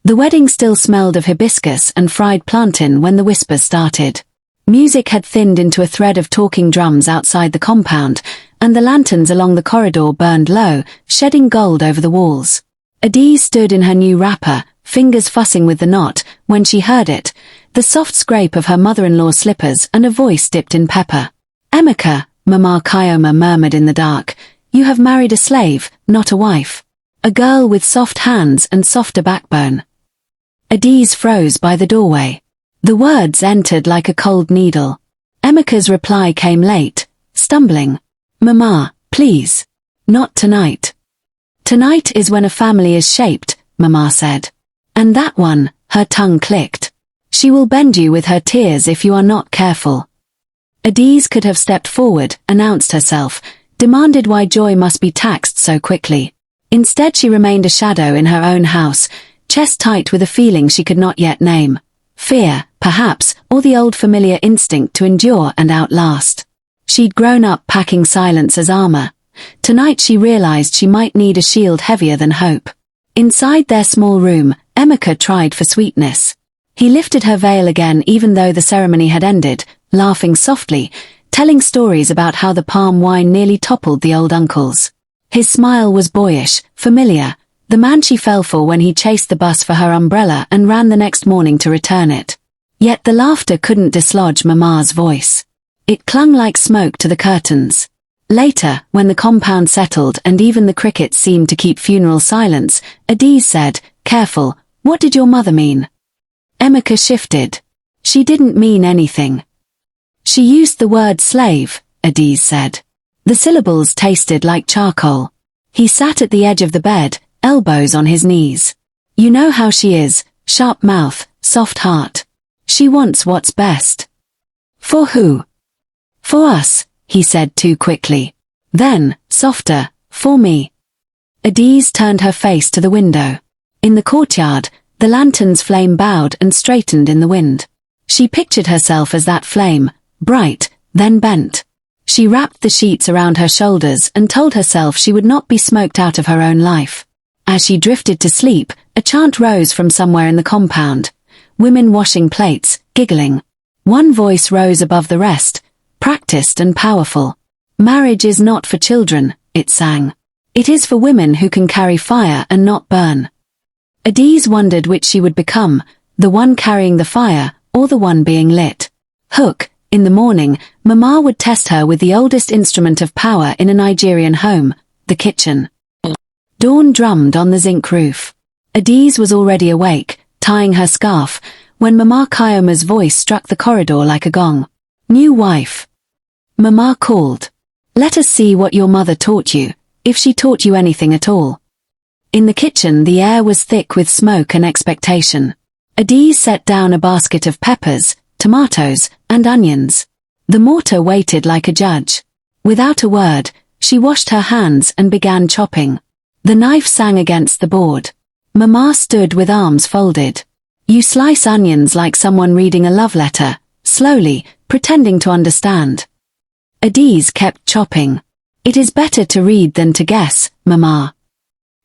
The wedding still smelled of hibiscus and fried plantain when the whispers started. Music had thinned into a thread of talking drums outside the compound, and the lanterns along the corridor burned low, shedding gold over the walls. Adiz stood in her new wrapper, fingers fussing with the knot, when she heard it, the soft scrape of her mother-in-law's slippers and a voice dipped in pepper. "Emeka," Mama Kyoma murmured in the dark, "you have married a slave, not a wife. A girl with soft hands and softer backbone." Adiz froze by the doorway. The words entered like a cold needle. Emeka's reply came late, stumbling. "Mama, please. Not tonight." "Tonight is when a family is shaped," Mama said. "And that one," her tongue clicked. "She will bend you with her tears if you are not careful." Adiz could have stepped forward, announced herself, demanded why joy must be taxed so quickly. Instead she remained a shadow in her own house, chest tight with a feeling she could not yet name. Fear, perhaps, or the old familiar instinct to endure and outlast. She'd grown up packing silence as armor. Tonight she realized she might need a shield heavier than hope. Inside their small room, Emeka tried for sweetness. He lifted her veil again even though the ceremony had ended, laughing softly, telling stories about how the palm wine nearly toppled the old uncles. His smile was boyish, familiar, the man she fell for when he chased the bus for her umbrella and ran the next morning to return it. Yet the laughter couldn't dislodge Mama's voice. It clung like smoke to the curtains. Later, when the compound settled and even the crickets seemed to keep funeral silence, Adiz said, "Careful, what did your mother mean?" Emeka shifted. "She didn't mean anything." "She used the word slave," Adiz said. The syllables tasted like charcoal. He sat at the edge of the bed, elbows on his knees. "You know how she is, sharp mouth, soft heart. She wants what's best." "For who?" "For us," he said too quickly. Then, softer, "For me." Adiz turned her face to the window. In the courtyard, the lantern's flame bowed and straightened in the wind. She pictured herself as that flame, bright, then bent. She wrapped the sheets around her shoulders and told herself she would not be smoked out of her own life. As she drifted to sleep, a chant rose from somewhere in the compound. Women washing plates, giggling. One voice rose above the rest, practiced and powerful. "Marriage is not for children," it sang. "It is for women who can carry fire and not burn." Adiz wondered which she would become, the one carrying the fire, or the one being lit. Hook, in the morning, Mama would test her with the oldest instrument of power in a Nigerian home, the kitchen. Dawn drummed on the zinc roof. Adiz was already awake, tying her scarf, when Mama Kyoma's voice struck the corridor like a gong. "New wife." Mama called. "Let us see what your mother taught you, if she taught you anything at all." In the kitchen the air was thick with smoke and expectation. Adiz set down a basket of peppers, tomatoes, and onions. The mortar waited like a judge. Without a word, she washed her hands and began chopping. The knife sang against the board. Mama stood with arms folded. "You slice onions like someone reading a love letter," slowly, pretending to understand. Adiz kept chopping. "It is better to read than to guess, Mama."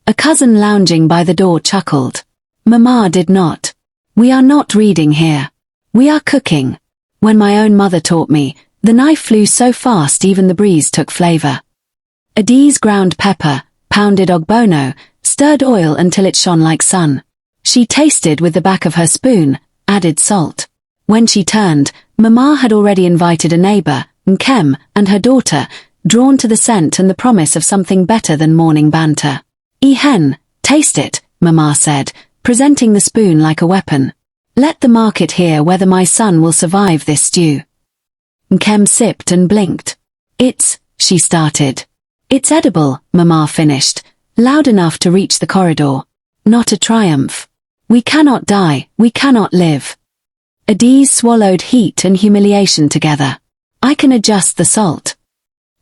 A cousin lounging by the door chuckled. Mama did not. "We are not reading here. We are cooking. When my own mother taught me, the knife flew so fast even the breeze took flavor." Adiz ground pepper, pounded ogbono, stirred oil until it shone like sun. She tasted with the back of her spoon, added salt. When she turned, Mama had already invited a neighbor, Nkem, and her daughter, drawn to the scent and the promise of something better than morning banter. "Hen, taste it," Mama said, presenting the spoon like a weapon. "Let the market hear whether my son will survive this stew." Nkem sipped and blinked. She started. "It's edible," Mama finished, loud enough to reach the corridor. "Not a triumph. We cannot die, we cannot live." Adiz swallowed heat and humiliation together. "I can adjust the salt."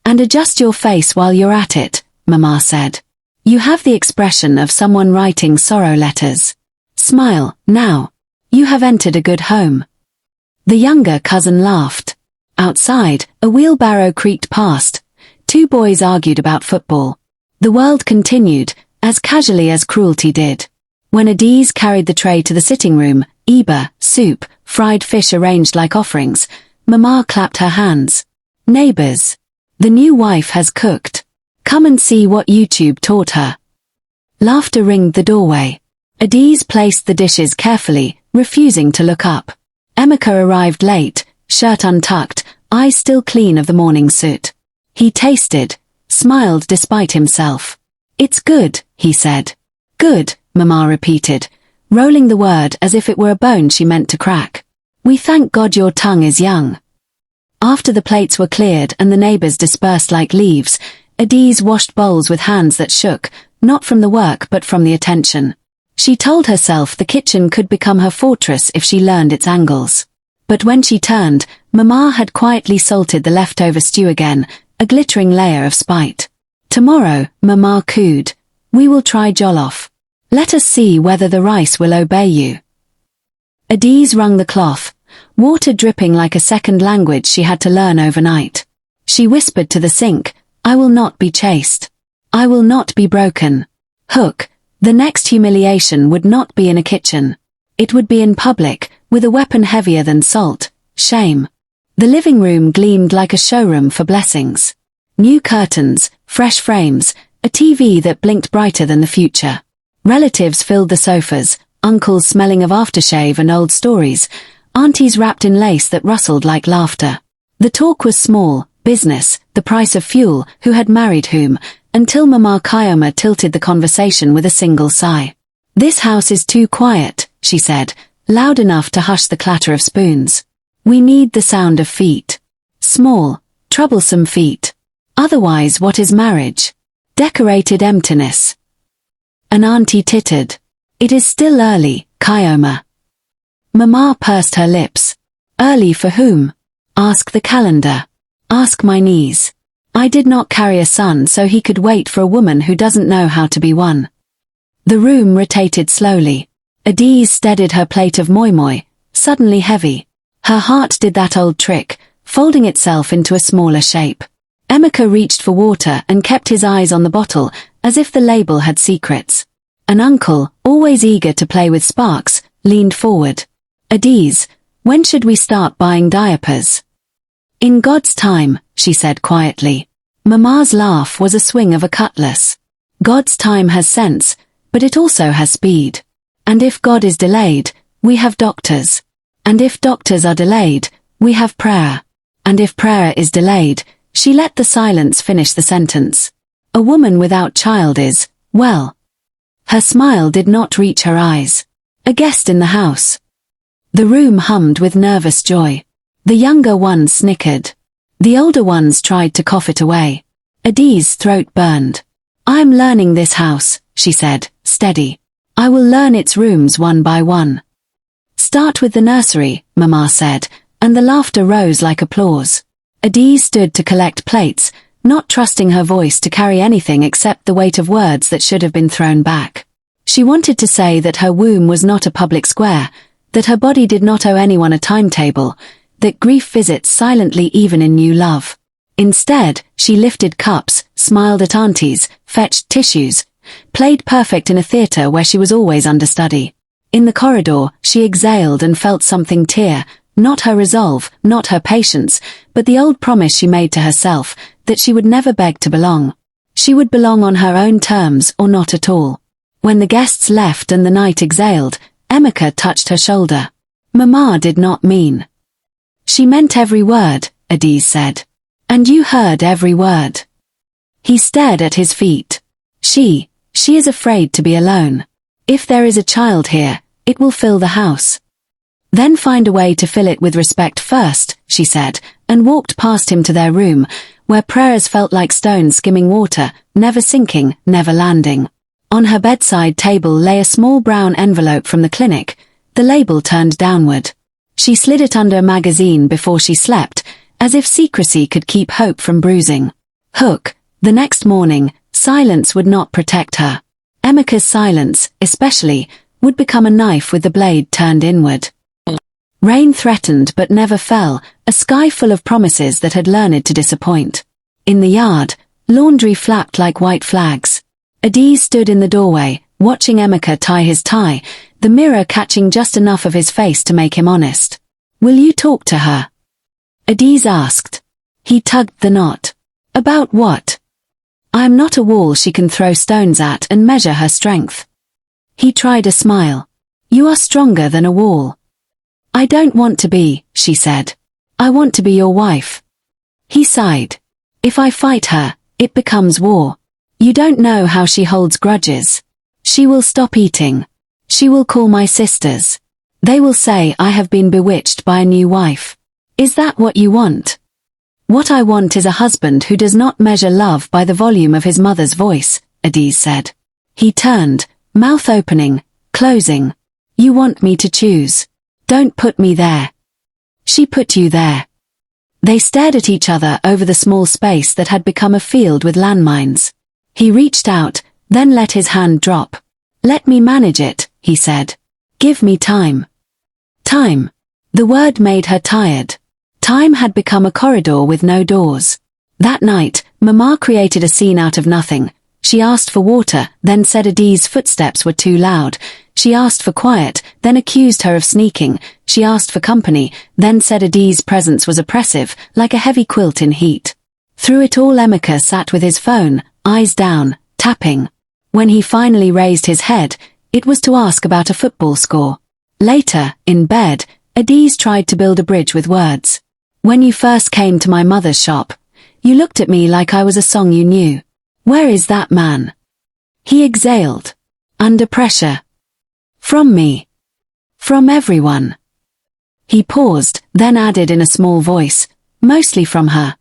"And adjust your face while you're at it," Mama said. "You have the expression of someone writing sorrow letters. Smile, now. You have entered a good home." The younger cousin laughed. Outside, a wheelbarrow creaked past. Two boys argued about football. The world continued, as casually as cruelty did. When Adiz carried the tray to the sitting room, Eba, soup, fried fish arranged like offerings, Mama clapped her hands. Neighbors. The new wife has cooked. Come and see what YouTube taught her. Laughter ringed the doorway. Adiz placed the dishes carefully, refusing to look up. Emeka arrived late, shirt untucked, eyes still clean of the morning soot. He tasted, smiled despite himself. It's good, he said. Good, Mama repeated, rolling the word as if it were a bone she meant to crack. We thank God your tongue is young. After the plates were cleared and the neighbors dispersed like leaves, Adiz washed bowls with hands that shook, not from the work but from the attention. She told herself the kitchen could become her fortress if she learned its angles. But when she turned, Mama had quietly salted the leftover stew again, a glittering layer of spite. Tomorrow, Mama cooed, we will try jollof. Let us see whether the rice will obey you. Adiz wrung the cloth, water dripping like a second language she had to learn overnight. She whispered to the sink, I will not be chased. I will not be broken. Hook, the next humiliation would not be in a kitchen. It would be in public, with a weapon heavier than salt, shame. The living room gleamed like a showroom for blessings. New curtains, fresh frames, a TV that blinked brighter than the future. Relatives filled the sofas, uncles smelling of aftershave and old stories, aunties wrapped in lace that rustled like laughter. The talk was small, business, the price of fuel, who had married whom, until Mama Kayoma tilted the conversation with a single sigh. This house is too quiet, she said, loud enough to hush the clatter of spoons. We need the sound of feet. Small, troublesome feet. Otherwise what is marriage? Decorated emptiness. An auntie tittered. It is still early, Kayoma. Mama pursed her lips. Early for whom? Ask the calendar. Ask my knees. I did not carry a son so he could wait for a woman who doesn't know how to be won. The room rotated slowly. Adiz steadied her plate of moi moi, suddenly heavy. Her heart did that old trick, folding itself into a smaller shape. Emeka reached for water and kept his eyes on the bottle, as if the label had secrets. An uncle, always eager to play with sparks, leaned forward. Adiz, when should we start buying diapers? In God's time, she said quietly. Mama's laugh was a swing of a cutlass. God's time has sense, but it also has speed. And if God is delayed, we have doctors. And if doctors are delayed, we have prayer. And if prayer is delayed, she let the silence finish the sentence. A woman without child is, well. Her smile did not reach her eyes. A guest in the house. The room hummed with nervous joy. The younger ones snickered. The older ones tried to cough it away. Adiz's throat burned. I'm learning this house, she said, steady. I will learn its rooms one by one. Start with the nursery, Mama said, and the laughter rose like applause. Adiz stood to collect plates, not trusting her voice to carry anything except the weight of words that should have been thrown back. She wanted to say that her womb was not a public square, that her body did not owe anyone a timetable, that grief visits silently even in new love. Instead, she lifted cups, smiled at aunties, fetched tissues, played perfect in a theater where she was always understudy. In the corridor, she exhaled and felt something tear, not her resolve, not her patience, but the old promise she made to herself, that she would never beg to belong. She would belong on her own terms or not at all. When the guests left and the night exhaled, Emeka touched her shoulder. Mama did not mean. She meant every word, Adiz said. And you heard every word. He stared at his feet. She is afraid to be alone. If there is a child here, it will fill the house. Then find a way to fill it with respect first, she said, and walked past him to their room, where prayers felt like stones skimming water, never sinking, never landing. On her bedside table lay a small brown envelope from the clinic, the label turned downward. She slid it under a magazine before she slept, as if secrecy could keep hope from bruising. Hook, the next morning, silence would not protect her. Emeka's silence, especially, would become a knife with the blade turned inward. Rain threatened but never fell, a sky full of promises that had learned to disappoint. In the yard, laundry flapped like white flags. Adiz stood in the doorway, watching Emeka tie his tie, the mirror catching just enough of his face to make him honest. "Will you talk to her?" Adiz asked. He tugged the knot. "About what?" "I am not a wall she can throw stones at and measure her strength." He tried a smile. "You are stronger than a wall." "I don't want to be," she said. "I want to be your wife." He sighed. "If I fight her, it becomes war. You don't know how she holds grudges. She will stop eating. She will call my sisters. They will say I have been bewitched by a new wife. Is that what you want?" "What I want is a husband who does not measure love by the volume of his mother's voice," Adiz said. He turned, mouth opening, closing. "You want me to choose. Don't put me there." "She put you there." They stared at each other over the small space that had become a field with landmines. He reached out, then let his hand drop. "Let me manage it," he said. "Give me time." Time. The word made her tired. Time had become a corridor with no doors. That night, Mama created a scene out of nothing. She asked for water, then said Adiz's footsteps were too loud. She asked for quiet, then accused her of sneaking. She asked for company, then said Adiz's presence was oppressive, like a heavy quilt in heat. Through it all Emeka sat with his phone, eyes down, tapping. When he finally raised his head, it was to ask about a football score. Later, in bed, Adiz tried to build a bridge with words. "When you first came to my mother's shop, you looked at me like I was a song you knew. Where is that man?" He exhaled. "Under pressure. From me. From everyone." He paused, then added in a small voice, "Mostly from her."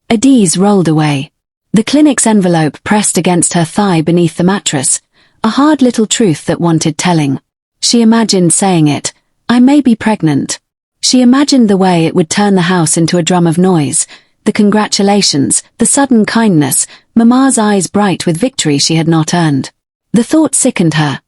Adiz rolled away. The clinic's envelope pressed against her thigh beneath the mattress, a hard little truth that wanted telling. She imagined saying it, "I may be pregnant." She imagined the way it would turn the house into a drum of noise, the congratulations, the sudden kindness, Mama's eyes bright with victory she had not earned. The thought sickened her.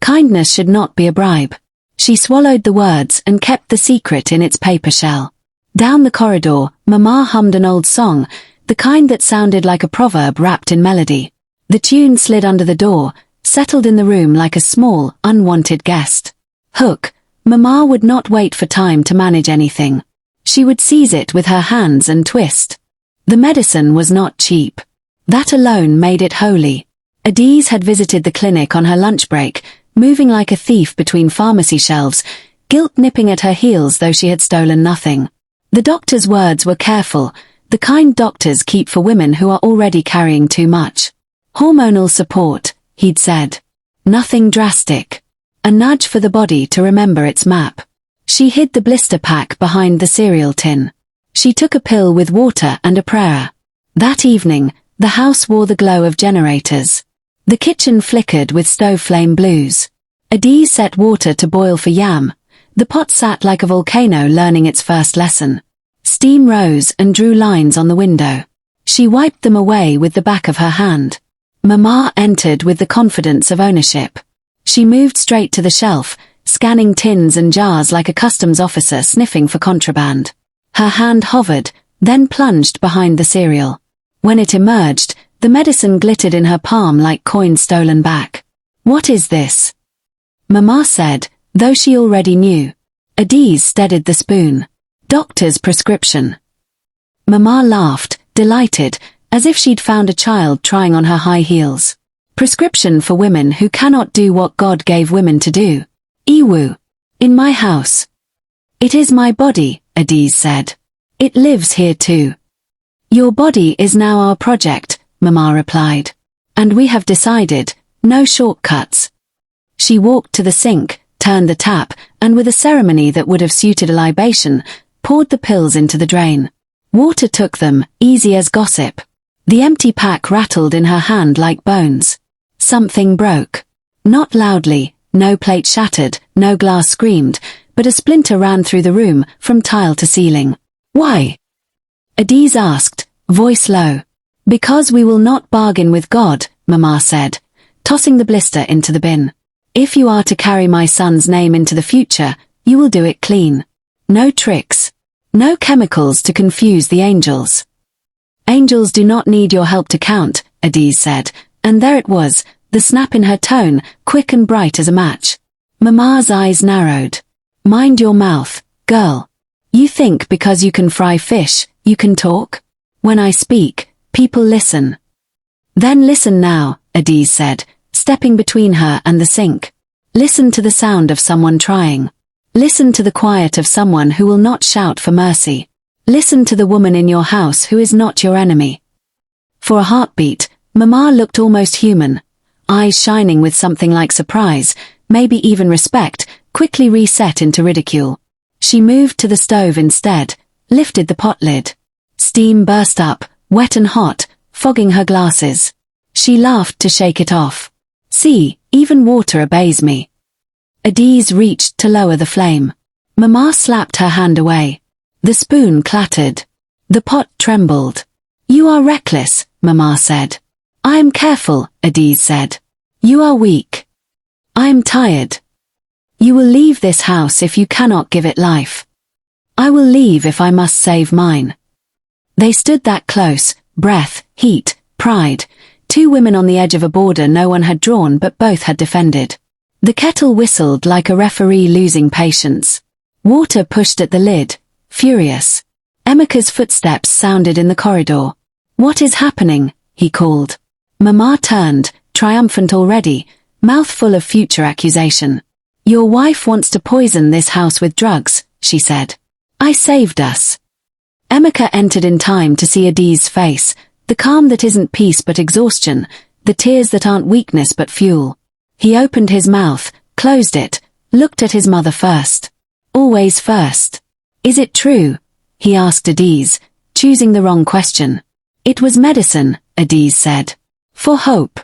Kindness should not be a bribe. She swallowed the words and kept the secret in its paper shell. Down the corridor, Mama hummed an old song, the kind that sounded like a proverb wrapped in melody. The tune slid under the door, settled in the room like a small, unwanted guest. Hook. Mama would not wait for time to manage anything. She would seize it with her hands and twist. The medicine was not cheap. That alone made it holy. Adiz had visited the clinic on her lunch break, moving like a thief between pharmacy shelves, guilt nipping at her heels though she had stolen nothing. The doctor's words were careful, the kind doctors keep for women who are already carrying too much. "Hormonal support," he'd said. "Nothing drastic. A nudge for the body to remember its map." She hid the blister pack behind the cereal tin. She took a pill with water and a prayer. That evening, the house wore the glow of generators. The kitchen flickered with stove flame blues. Adiz set water to boil for yam. The pot sat like a volcano learning its first lesson. Steam rose and drew lines on the window. She wiped them away with the back of her hand. Mama entered with the confidence of ownership. She moved straight to the shelf, scanning tins and jars like a customs officer sniffing for contraband. Her hand hovered, then plunged behind the cereal. When it emerged, the medicine glittered in her palm like coins stolen back. "What is this?" Mama said, though she already knew. Adiz steadied the spoon. "Doctor's prescription." Mama laughed, delighted, as if she'd found a child trying on her high heels. "Prescription for women who cannot do what God gave women to do. Iwu. In my house." "It is my body," Adiz said. "It lives here too." "Your body is now our project," Mama replied. "And we have decided, no shortcuts." She walked to the sink, turned the tap, and with a ceremony that would have suited a libation, poured the pills into the drain. Water took them, easy as gossip. The empty pack rattled in her hand like bones. Something broke. Not loudly, no plate shattered, no glass screamed, but a splinter ran through the room, from tile to ceiling. "Why?" Adiz asked, voice low. "Because we will not bargain with God," Mama said, tossing the blister into the bin. "If you are to carry my son's name into the future, you will do it clean. No tricks. No chemicals to confuse the angels." "Angels do not need your help to count," Adiz said, and there it was, the snap in her tone, quick and bright as a match. Mama's eyes narrowed. Mind your mouth, girl. You think because you can fry fish, you can talk? When I speak, people listen. Then listen now, Adiz said, stepping between her and the sink. Listen to the sound of someone trying. Listen to the quiet of someone who will not shout for mercy. Listen to the woman in your house who is not your enemy. For a heartbeat, Mama looked almost human, eyes shining with something like surprise, maybe even respect, quickly reset into ridicule. She moved to the stove instead, lifted the pot lid. Steam burst up, wet and hot, fogging her glasses. She laughed to shake it off. See, even water obeys me. Adiz reached to lower the flame. Mama slapped her hand away. The spoon clattered. The pot trembled. You are reckless, Mama said. I am careful, Adiz said. You are weak. I am tired. You will leave this house if you cannot give it life. I will leave if I must save mine. They stood that close, breath, heat, pride, two women on the edge of a border no one had drawn but both had defended. The kettle whistled like a referee losing patience. Water pushed at the lid, furious. Emeka's footsteps sounded in the corridor. What is happening? He called. Mama turned, triumphant already, mouth full of future accusation. Your wife wants to poison this house with drugs, she said. I saved us. Emeka entered in time to see Adiz's face, the calm that isn't peace but exhaustion, the tears that aren't weakness but fuel. He opened his mouth, closed it, looked at his mother first. Always first. Is it true? He asked Adiz, choosing the wrong question. It was medicine, Adiz said. For hope.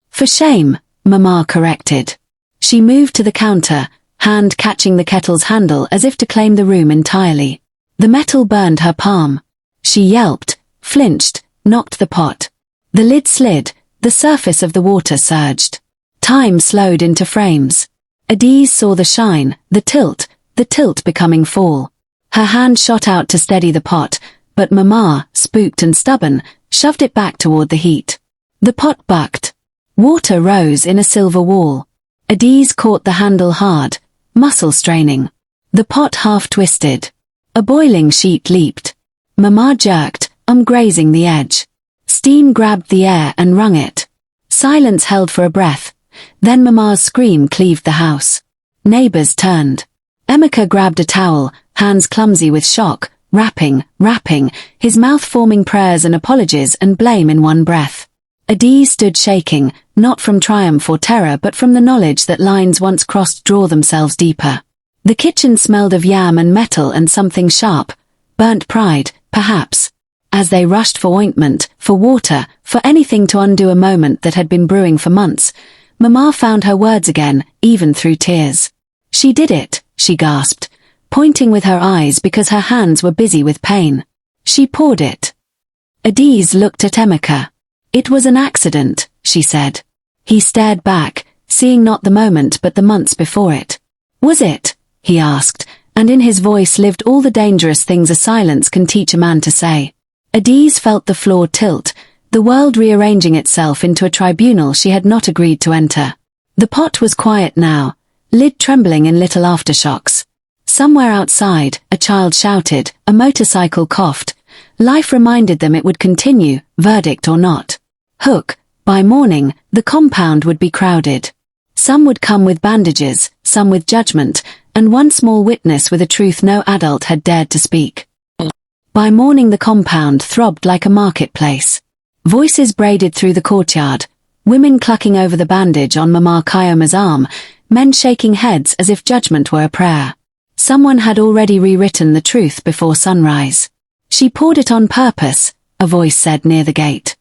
For shame, Mama corrected. She moved to the counter, hand catching the kettle's handle as if to claim the room entirely. The metal burned her palm. She yelped, flinched, knocked the pot. The lid slid, the surface of the water surged. Time slowed into frames. Adiz saw the shine, the tilt becoming fall. Her hand shot out to steady the pot, but Mama, spooked and stubborn, shoved it back toward the heat. The pot bucked. Water rose in a silver wall. Adiz caught the handle hard, muscle straining. The pot half twisted. A boiling sheet leaped. Mama jerked, grazing the edge. Steam grabbed the air and wrung it. Silence held for a breath. Then Mama's scream cleaved the house. Neighbors turned. Emeka grabbed a towel, hands clumsy with shock, rapping, his mouth forming prayers and apologies and blame in one breath. Adiz stood shaking, not from triumph or terror but from the knowledge that lines once crossed draw themselves deeper. The kitchen smelled of yam and metal and something sharp, burnt pride, perhaps. As they rushed for ointment, for water, for anything to undo a moment that had been brewing for months, Mama found her words again, even through tears. She did it, she gasped, pointing with her eyes because her hands were busy with pain. She poured it. Adiz looked at Emeka. It was an accident, she said. He stared back, seeing not the moment but the months before it. Was it? He asked, and in his voice lived all the dangerous things a silence can teach a man to say. Adiz felt the floor tilt, the world rearranging itself into a tribunal she had not agreed to enter. The pot was quiet now, lid trembling in little aftershocks. Somewhere outside, a child shouted, a motorcycle coughed. Life reminded them it would continue, verdict or not. Hook, by morning, the compound would be crowded. Some would come with bandages, some with judgment, and one small witness with a truth no adult had dared to speak. By morning the compound throbbed like a marketplace. Voices braided through the courtyard, women clucking over the bandage on Mama Kayoma's arm, men shaking heads as if judgment were a prayer. Someone had already rewritten the truth before sunrise. She poured it on purpose, a voice said near the gate.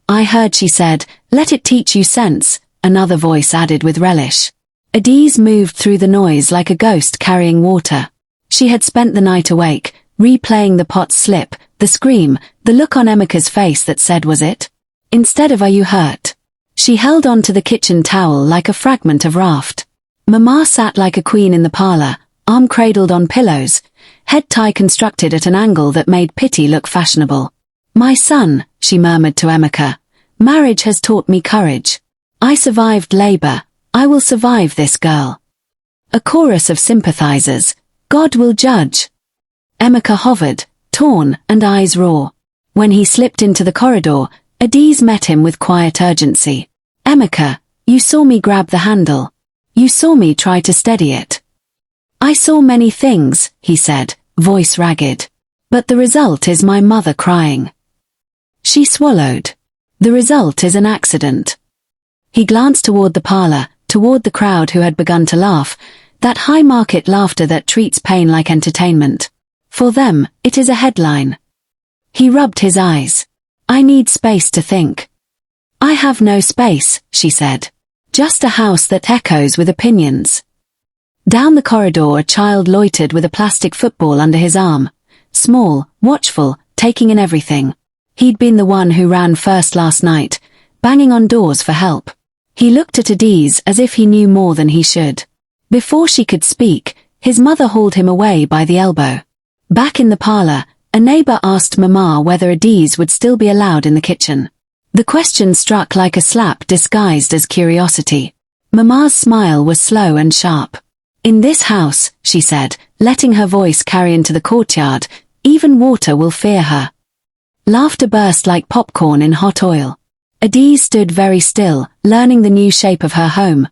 I heard she said, let it teach you sense, another voice added with relish. Adiz moved through the noise like a ghost carrying water. She had spent the night awake, replaying the pot's slip, the scream, the look on Emeka's face that said was it? Instead of are you hurt? She held on to the kitchen towel like a fragment of raft. Mama sat like a queen in the parlor, arm cradled on pillows, head tie constructed at an angle that made pity look fashionable. My son, she murmured to Emeka, marriage has taught me courage. I survived labor. I will survive this girl. A chorus of sympathizers. God will judge. Emeka hovered, torn, and eyes raw. When he slipped into the corridor, Adiz met him with quiet urgency. Emeka, you saw me grab the handle. You saw me try to steady it. I saw many things, he said, voice ragged. But the result is my mother crying. She swallowed. The result is an accident. He glanced toward the parlor, toward the crowd who had begun to laugh, that high-market laughter that treats pain like entertainment. For them, it is a headline. He rubbed his eyes. I need space to think. I have no space, she said. Just a house that echoes with opinions. Down the corridor a child loitered with a plastic football under his arm. Small, watchful, taking in everything. He'd been the one who ran first last night, banging on doors for help. He looked at Adiz as if he knew more than he should. Before she could speak, his mother hauled him away by the elbow. Back in the parlor, a neighbor asked Mama whether Adiz would still be allowed in the kitchen. The question struck like a slap disguised as curiosity. Mama's smile was slow and sharp. In this house, she said, letting her voice carry into the courtyard, even water will fear her. Laughter burst like popcorn in hot oil. Adiz stood very still, learning the new shape of her home.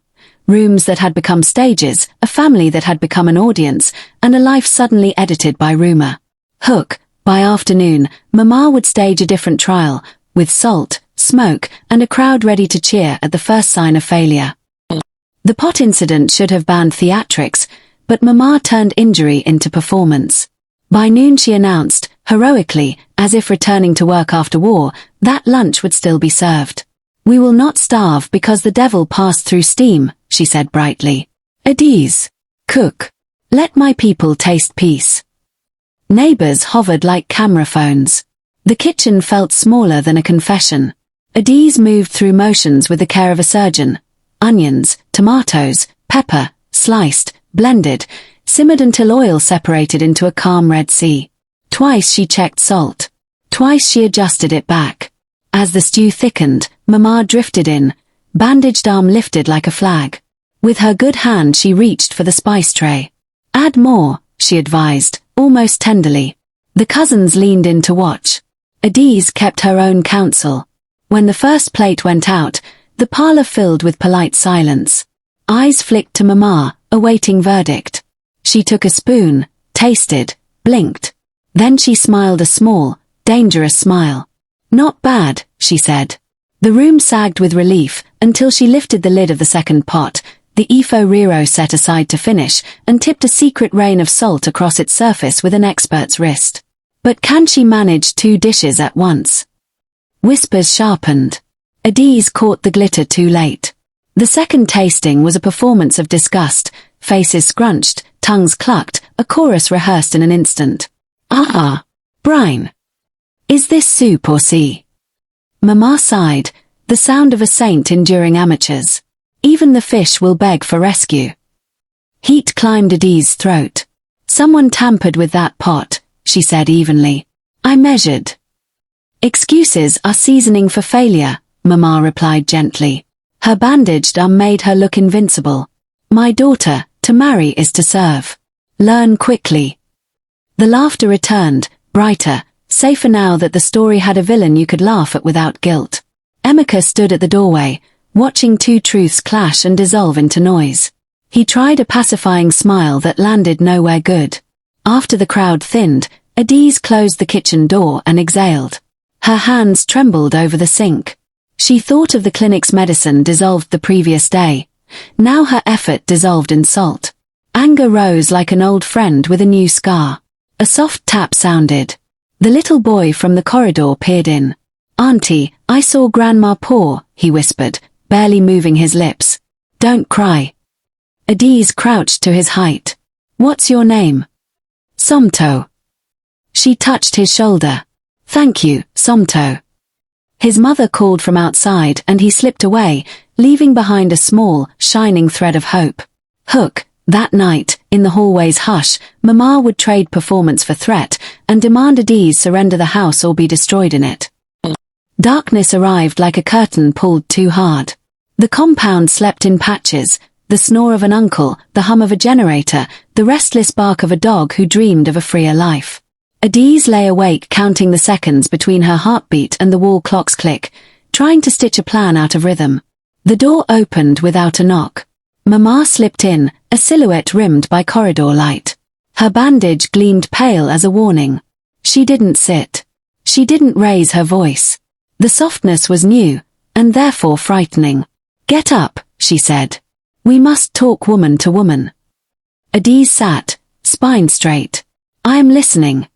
Rooms that had become stages, a family that had become an audience, and a life suddenly edited by rumor. Hook, by afternoon, Mama would stage a different trial, with salt, smoke, and a crowd ready to cheer at the first sign of failure. The pot incident should have banned theatrics, but Mama turned injury into performance. By noon she announced, heroically, as if returning to work after war, that lunch would still be served. We will not starve because the devil passed through steam, she said brightly. Adiz, cook. Let my people taste peace. Neighbors hovered like camera phones. The kitchen felt smaller than a confession. Adiz moved through motions with the care of a surgeon. Onions, tomatoes, pepper, sliced, blended, simmered until oil separated into a calm Red Sea. Twice she checked salt. Twice she adjusted it back. As the stew thickened, Mama drifted in, bandaged arm lifted like a flag. With her good hand she reached for the spice tray. Add more, she advised, almost tenderly. The cousins leaned in to watch. Adiz kept her own counsel. When the first plate went out, the parlor filled with polite silence. Eyes flicked to Mama, awaiting verdict. She took a spoon, tasted, blinked. Then she smiled a small, dangerous smile. Not bad, she said. The room sagged with relief, until she lifted the lid of the second pot, the Ifo Riro set aside to finish, and tipped a secret rain of salt across its surface with an expert's wrist. But can she manage 2 dishes at once? Whispers sharpened. Adiz caught the glitter too late. The second tasting was a performance of disgust, faces scrunched, tongues clucked, a chorus rehearsed in an instant. Ah! Brine! Is this soup or sea? Mama sighed, the sound of a saint enduring amateurs. Even the fish will beg for rescue. Heat climbed Adiz's throat. Someone tampered with that pot, she said evenly. I measured. Excuses are seasoning for failure, Mama replied gently. Her bandaged arm made her look invincible. My daughter, to marry is to serve. Learn quickly. The laughter returned, brighter, safer now that the story had a villain you could laugh at without guilt. Emeka stood at the doorway, watching 2 truths clash and dissolve into noise. He tried a pacifying smile that landed nowhere good. After the crowd thinned, Adiz closed the kitchen door and exhaled. Her hands trembled over the sink. She thought of the clinic's medicine dissolved the previous day. Now her effort dissolved in salt. Anger rose like an old friend with a new scar. A soft tap sounded. The little boy from the corridor peered in. Auntie, I saw Grandma pour, he whispered, barely moving his lips. Don't cry. Adiz crouched to his height. What's your name? Somto. She touched his shoulder. Thank you, Somto. His mother called from outside and he slipped away, leaving behind a small, shining thread of hope. Hook, that night, in the hallway's hush, Mama would trade performance for threat and demand Adiz surrender the house or be destroyed in it. Darkness arrived like a curtain pulled too hard. The compound slept in patches, the snore of an uncle, the hum of a generator, the restless bark of a dog who dreamed of a freer life. Adiz lay awake counting the seconds between her heartbeat and the wall clock's click, trying to stitch a plan out of rhythm. The door opened without a knock. Mama slipped in, a silhouette rimmed by corridor light. Her bandage gleamed pale as a warning. She didn't sit. She didn't raise her voice. The softness was new, and therefore frightening. "Get up," she said. "We must talk woman to woman." Adiz sat, spine straight. "I am listening."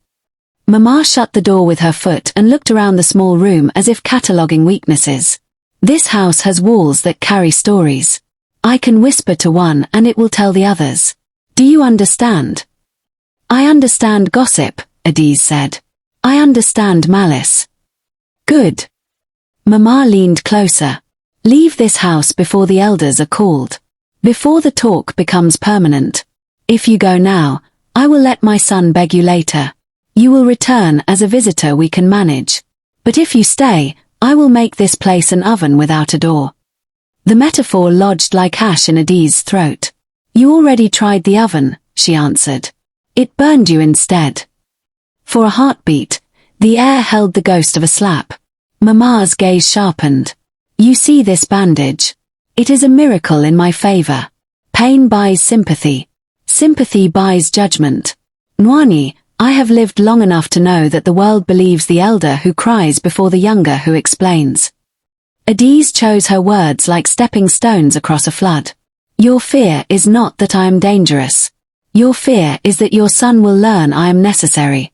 Mama shut the door with her foot and looked around the small room as if cataloguing weaknesses. "This house has walls that carry stories. I can whisper to one and it will tell the others. Do you understand?" "I understand gossip," Adiz said. "I understand malice." "Good." Mama leaned closer. "Leave this house before the elders are called. Before the talk becomes permanent. If you go now, I will let my son beg you later. You will return as a visitor we can manage. But if you stay, I will make this place an oven without a door." The metaphor lodged like ash in Adiz's throat. "You already tried the oven," she answered. "It burned you instead." For a heartbeat, the air held the ghost of a slap. Mama's gaze sharpened. "You see this bandage? It is a miracle in my favor. Pain buys sympathy. Sympathy buys judgment. Nwani, I have lived long enough to know that the world believes the elder who cries before the younger who explains." Adiz chose her words like stepping stones across a flood. "Your fear is not that I am dangerous. Your fear is that your son will learn I am necessary."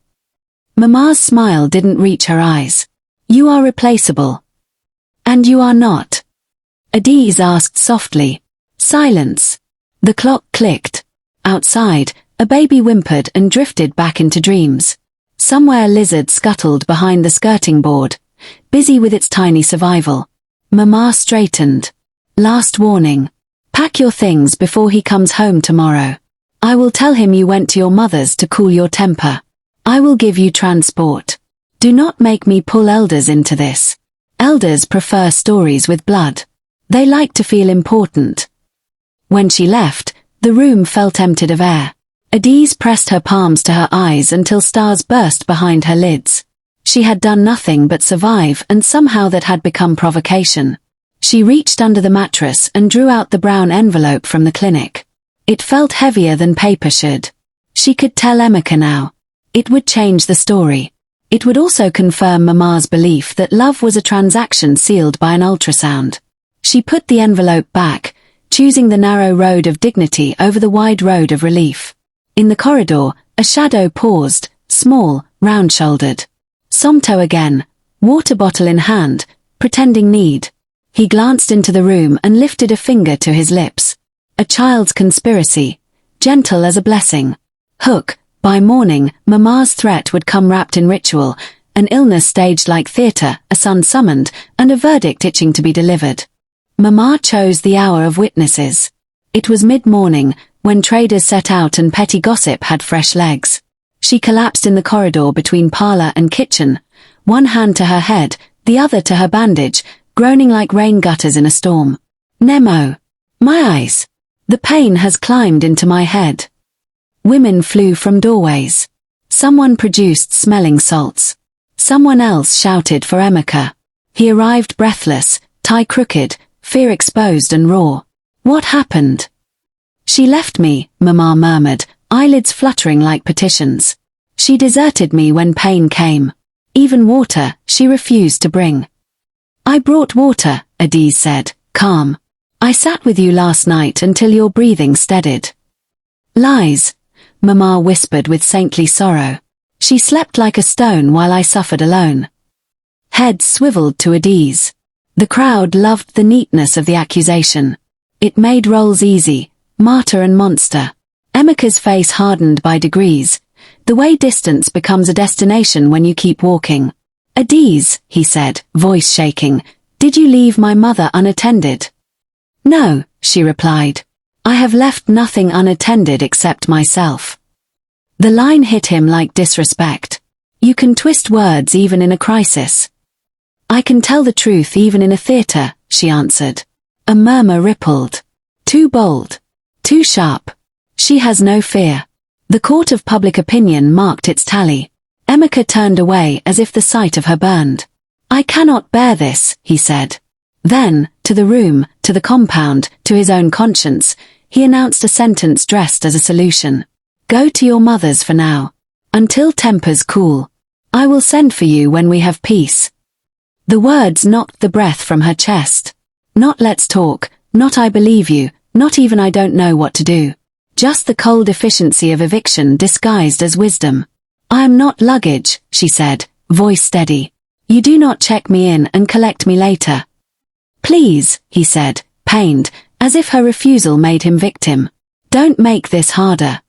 Mama's smile didn't reach her eyes. "You are replaceable." "And you are not?" Adiz asked softly. Silence. The clock clicked. Outside, a baby whimpered and drifted back into dreams. Somewhere a lizard scuttled behind the skirting board, busy with its tiny survival. Mama straightened. "Last warning. Pack your things before he comes home tomorrow. I will tell him you went to your mother's to cool your temper. I will give you transport. Do not make me pull elders into this. Elders prefer stories with blood. They like to feel important." When she left, the room felt emptied of air. Adiz pressed her palms to her eyes until stars burst behind her lids. She had done nothing but survive, and somehow that had become provocation. She reached under the mattress and drew out the brown envelope from the clinic. It felt heavier than paper should. She could tell Emeka now. It would change the story. It would also confirm Mama's belief that love was a transaction sealed by an ultrasound. She put the envelope back, choosing the narrow road of dignity over the wide road of relief. In the corridor, a shadow paused, small, round-shouldered. Somto again, water bottle in hand, pretending need. He glanced into the room and lifted a finger to his lips. A child's conspiracy, gentle as a blessing. Hook, by morning, Mama's threat would come wrapped in ritual, an illness staged like theatre, a son summoned, and a verdict itching to be delivered. Mama chose the hour of witnesses. It was mid-morning, when traders set out and petty gossip had fresh legs. She collapsed in the corridor between parlor and kitchen, one hand to her head, the other to her bandage, groaning like rain gutters in a storm. "Nemo. My eyes. The pain has climbed into my head." Women flew from doorways. Someone produced smelling salts. Someone else shouted for Emeka. He arrived breathless, tie crooked, fear exposed and raw. "What happened?" "She left me," Mama murmured, eyelids fluttering like petitions. "She deserted me when pain came. Even water, she refused to bring." "I brought water," Adiz said, calm. "I sat with you last night until your breathing steadied." "Lies," Mama whispered with saintly sorrow. "She slept like a stone while I suffered alone." Heads swiveled to Adiz. The crowd loved the neatness of the accusation. It made roles easy, martyr and monster. Emeka's face hardened by degrees, the way distance becomes a destination when you keep walking. "Adiz," he said, voice shaking, "did you leave my mother unattended?" "No," she replied. "I have left nothing unattended except myself." The line hit him like disrespect. You can twist words even in a crisis. "I can tell the truth even in a theater," she answered. A murmur rippled. Too bold. Too sharp. She has no fear. The court of public opinion marked its tally. Emeka turned away as if the sight of her burned. I cannot bear this, he said. Then, to the room, to the compound, to his own conscience, he announced a sentence dressed as a solution. Go to your mothers for now. Until tempers cool. I will send for you when we have peace. The words knocked the breath from her chest. Not let's talk, not I believe you, not even I don't know what to do. Just the cold efficiency of eviction disguised as wisdom. I am not luggage, she said, voice steady. You do not check me in and collect me later. Please, he said, pained, as if her refusal made him victim. Don't make this harder.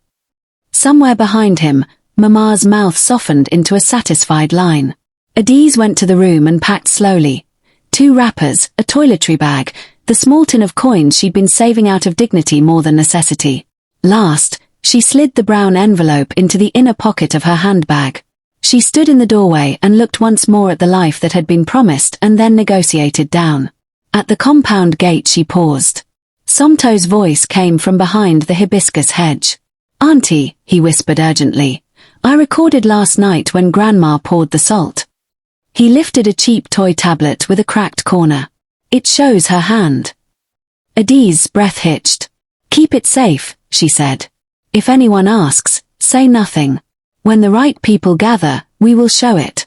Somewhere behind him, Mama's mouth softened into a satisfied line. Adiz went to the room and packed slowly. 2 wrappers, a toiletry bag, the small tin of coins she'd been saving out of dignity more than necessity. Last, she slid the brown envelope into the inner pocket of her handbag. She stood in the doorway and looked once more at the life that had been promised and then negotiated down. At the compound gate she paused. Somto's voice came from behind the hibiscus hedge. Auntie, he whispered urgently, I recorded last night when Grandma poured the salt. He lifted a cheap toy tablet with a cracked corner. It shows her hand. Adiz's breath hitched. Keep it safe, she said. If anyone asks, say nothing. When the right people gather, we will show it.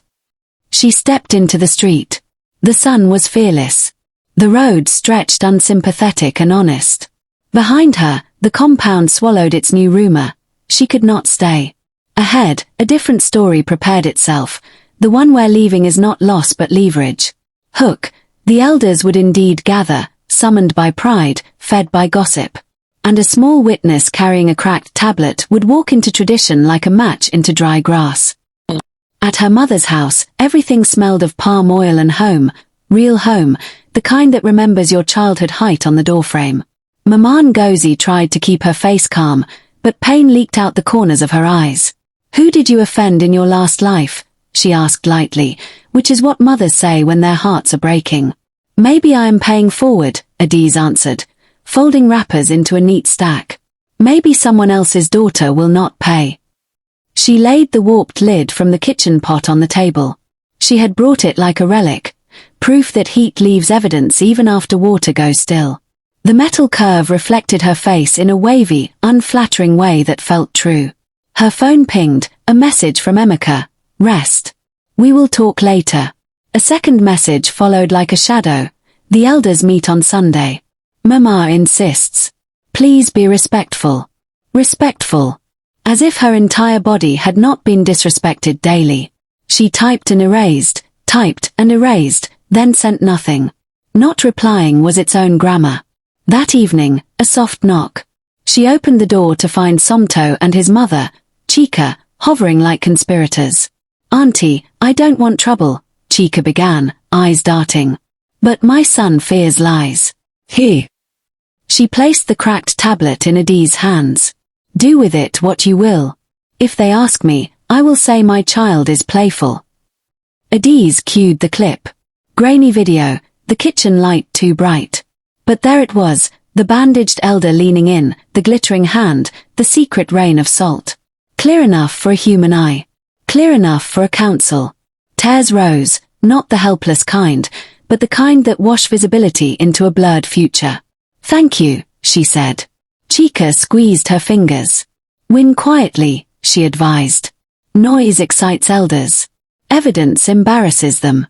She stepped into the street. The sun was fearless. The road stretched unsympathetic and honest. Behind her, the compound swallowed its new rumor. She could not stay. Ahead, a different story prepared itself, the one where leaving is not loss but leverage. Hook, the elders would indeed gather, summoned by pride, fed by gossip. And a small witness carrying a cracked tablet would walk into tradition like a match into dry grass. At her mother's house, everything smelled of palm oil and home, real home, the kind that remembers your childhood height on the doorframe. Mama Ngozi tried to keep her face calm, but pain leaked out the corners of her eyes. Who did you offend in your last life? She asked lightly, which is what mothers say when their hearts are breaking. Maybe I am paying forward, Adiz answered, folding wrappers into a neat stack. Maybe someone else's daughter will not pay. She laid the warped lid from the kitchen pot on the table. She had brought it like a relic, proof that heat leaves evidence even after water goes still. The metal curve reflected her face in a wavy, unflattering way that felt true. Her phone pinged, a message from Emeka. Rest. We will talk later. A second message followed like a shadow. The elders meet on Sunday. Mama insists. Please be respectful. Respectful. As if her entire body had not been disrespected daily. She typed and erased, then sent nothing. Not replying was its own grammar. That evening, a soft knock. She opened the door to find Somto and his mother, Chika, hovering like conspirators. Auntie, I don't want trouble, Chika began, eyes darting. But my son fears lies. Here. She placed the cracked tablet in Adiz's hands. Do with it what you will. If they ask me, I will say my child is playful. Adiz cued the clip. Grainy video, the kitchen light too bright. But there it was, the bandaged elder leaning in, the glittering hand, the secret rain of salt. Clear enough for a human eye. Clear enough for a counsel. Tears rose, not the helpless kind, but the kind that wash visibility into a blurred future. Thank you, she said. Chika squeezed her fingers. Win quietly, she advised. Noise excites elders. Evidence embarrasses them.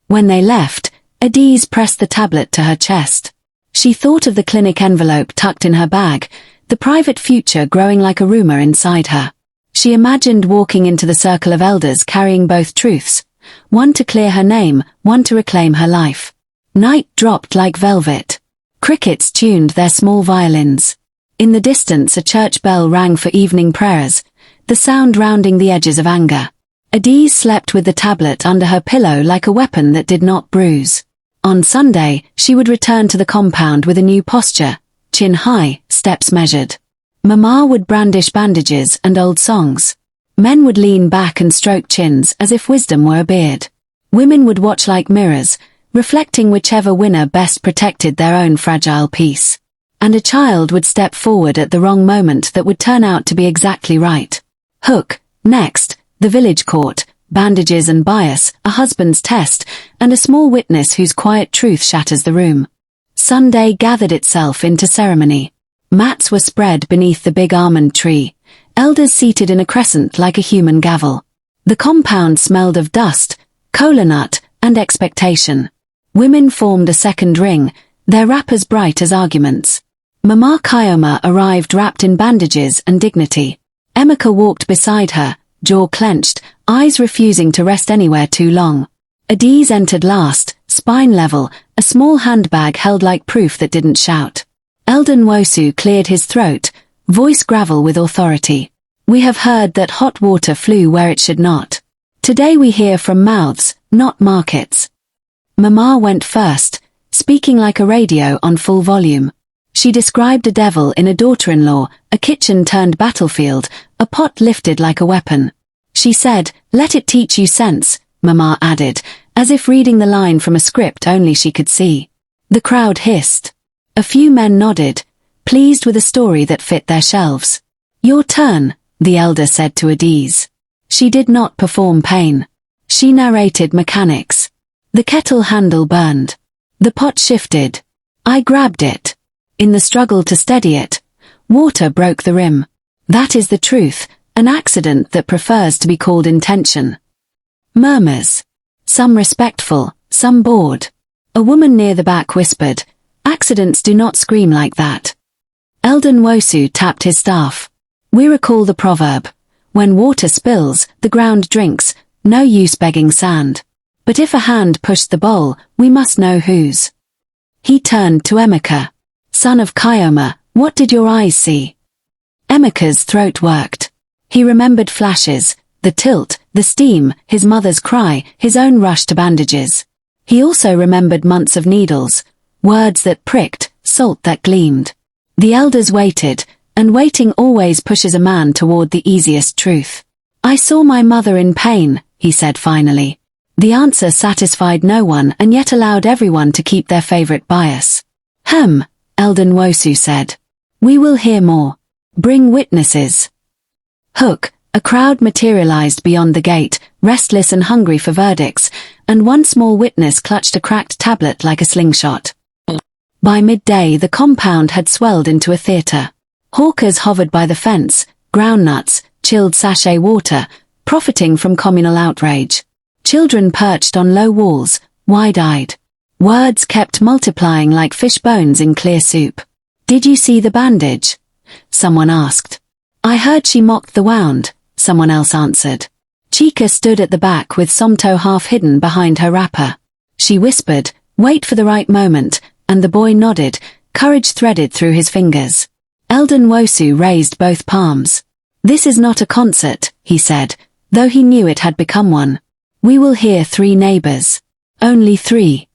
When they left, Adiz pressed the tablet to her chest. She thought of the clinic envelope tucked in her bag, the private future growing like a rumor inside her. She imagined walking into the circle of elders carrying both truths, one to clear her name, one to reclaim her life. Night dropped like velvet. Crickets tuned their small violins. In the distance a church bell rang for evening prayers, the sound rounding the edges of anger. Adiz slept with the tablet under her pillow like a weapon that did not bruise. On Sunday, she would return to the compound with a new posture, chin high, steps measured. Mama would brandish bandages and old songs. Men would lean back and stroke chins as if wisdom were a beard. Women would watch like mirrors, reflecting whichever winner best protected their own fragile peace. And a child would step forward at the wrong moment that would turn out to be exactly right. Hook, next, the village court, bandages and bias, a husband's test, and a small witness whose quiet truth shatters the room. Sunday gathered itself into ceremony. Mats were spread beneath the big almond tree, elders seated in a crescent like a human gavel. The compound smelled of dust, kola nut, and expectation. Women formed a second ring, their wrappers bright as arguments. Mama Kyoma arrived wrapped in bandages and dignity. Emeka walked beside her, jaw clenched, eyes refusing to rest anywhere too long. Adiz entered last, spine level, a small handbag held like proof that didn't shout. Elder Nwosu cleared his throat, voice gravel with authority. We have heard that hot water flew where it should not. Today we hear from mouths, not markets. Mama went first, speaking like a radio on full volume. She described a devil in a daughter-in-law, a kitchen turned battlefield, a pot lifted like a weapon. She said, "Let it teach you sense," Mama added, as if reading the line from a script only she could see. The crowd hissed. A few men nodded, pleased with a story that fit their shelves. "Your turn," the elder said to Adiz. She did not perform pain. She narrated mechanics. The kettle handle burned. The pot shifted. I grabbed it. In the struggle to steady it, water broke the rim. That is the truth, an accident that prefers to be called intention. Murmurs. Some respectful, some bored. A woman near the back whispered, "Accidents do not scream like that." Elder Nwosu tapped his staff. We recall the proverb, when water spills, the ground drinks, no use begging sand. But if a hand pushed the bowl, we must know whose. He turned to Emeka. Son of Kyoma, what did your eyes see? Emeka's throat worked. He remembered flashes, the tilt, the steam, his mother's cry, his own rush to bandages. He also remembered months of needles, words that pricked, salt that gleamed. The elders waited, and waiting always pushes a man toward the easiest truth. I saw my mother in pain, he said finally. The answer satisfied no one and yet allowed everyone to keep their favorite bias. Elder Nwosu said. We will hear more. Bring witnesses. Hook, a crowd materialized beyond the gate, restless and hungry for verdicts, and one small witness clutched a cracked tablet like a slingshot. By midday the compound had swelled into a theater. Hawkers hovered by the fence, groundnuts, chilled sachet water, profiting from communal outrage. Children perched on low walls, wide-eyed. Words kept multiplying like fish bones in clear soup. Did you see the bandage? Someone asked. I heard she mocked the wound, someone else answered. Chika stood at the back with Somto half hidden behind her wrapper. She whispered, wait for the right moment, and the boy nodded, courage threaded through his fingers. Elder Nwosu raised both palms. This is not a concert, he said, though he knew it had become one. We will hear 3 neighbors. Only 3.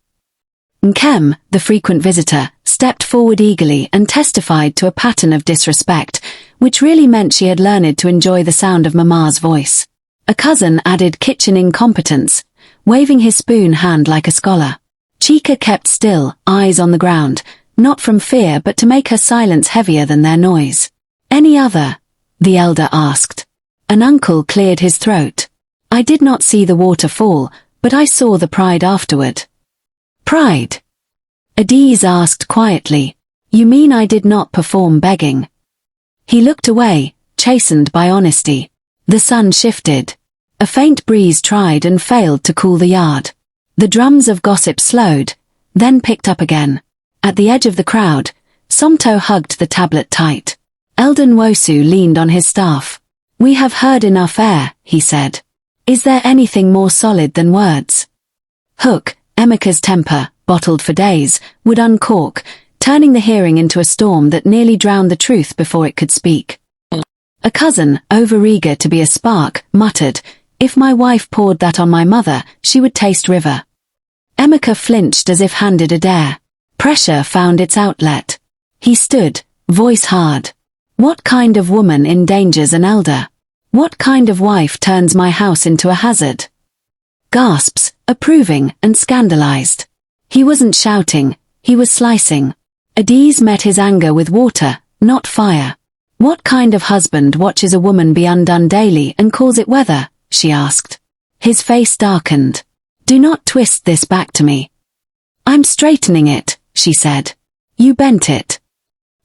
Nkem, the frequent visitor, stepped forward eagerly and testified to a pattern of disrespect, which really meant she had learned to enjoy the sound of Mama's voice. A cousin added kitchen incompetence, waving his spoon hand like a scholar. Chika kept still, eyes on the ground, not from fear but to make her silence heavier than their noise. Any other? The elder asked. An uncle cleared his throat. I did not see the water fall, but I saw the pride afterward. Pride? Adiz asked quietly. You mean I did not perform begging? He looked away, chastened by honesty. The sun shifted. A faint breeze tried and failed to cool the yard. The drums of gossip slowed, then picked up again. At the edge of the crowd, Somto hugged the tablet tight. Elder Nwosu leaned on his staff. We have heard enough air, he said. Is there anything more solid than words? Hook, Emeka's temper, bottled for days, would uncork, turning the hearing into a storm that nearly drowned the truth before it could speak. A cousin, overeager to be a spark, muttered, if my wife poured that on my mother, she would taste river. Emeka flinched as if handed a dare. Pressure found its outlet. He stood, voice hard. What kind of woman endangers an elder? What kind of wife turns my house into a hazard? Gasps, approving and scandalized. He wasn't shouting, he was slicing. Adiz met his anger with water, not fire. What kind of husband watches a woman be undone daily and calls it weather? She asked. His face darkened. Do not twist this back to me. I'm straightening it, she said. You bent it.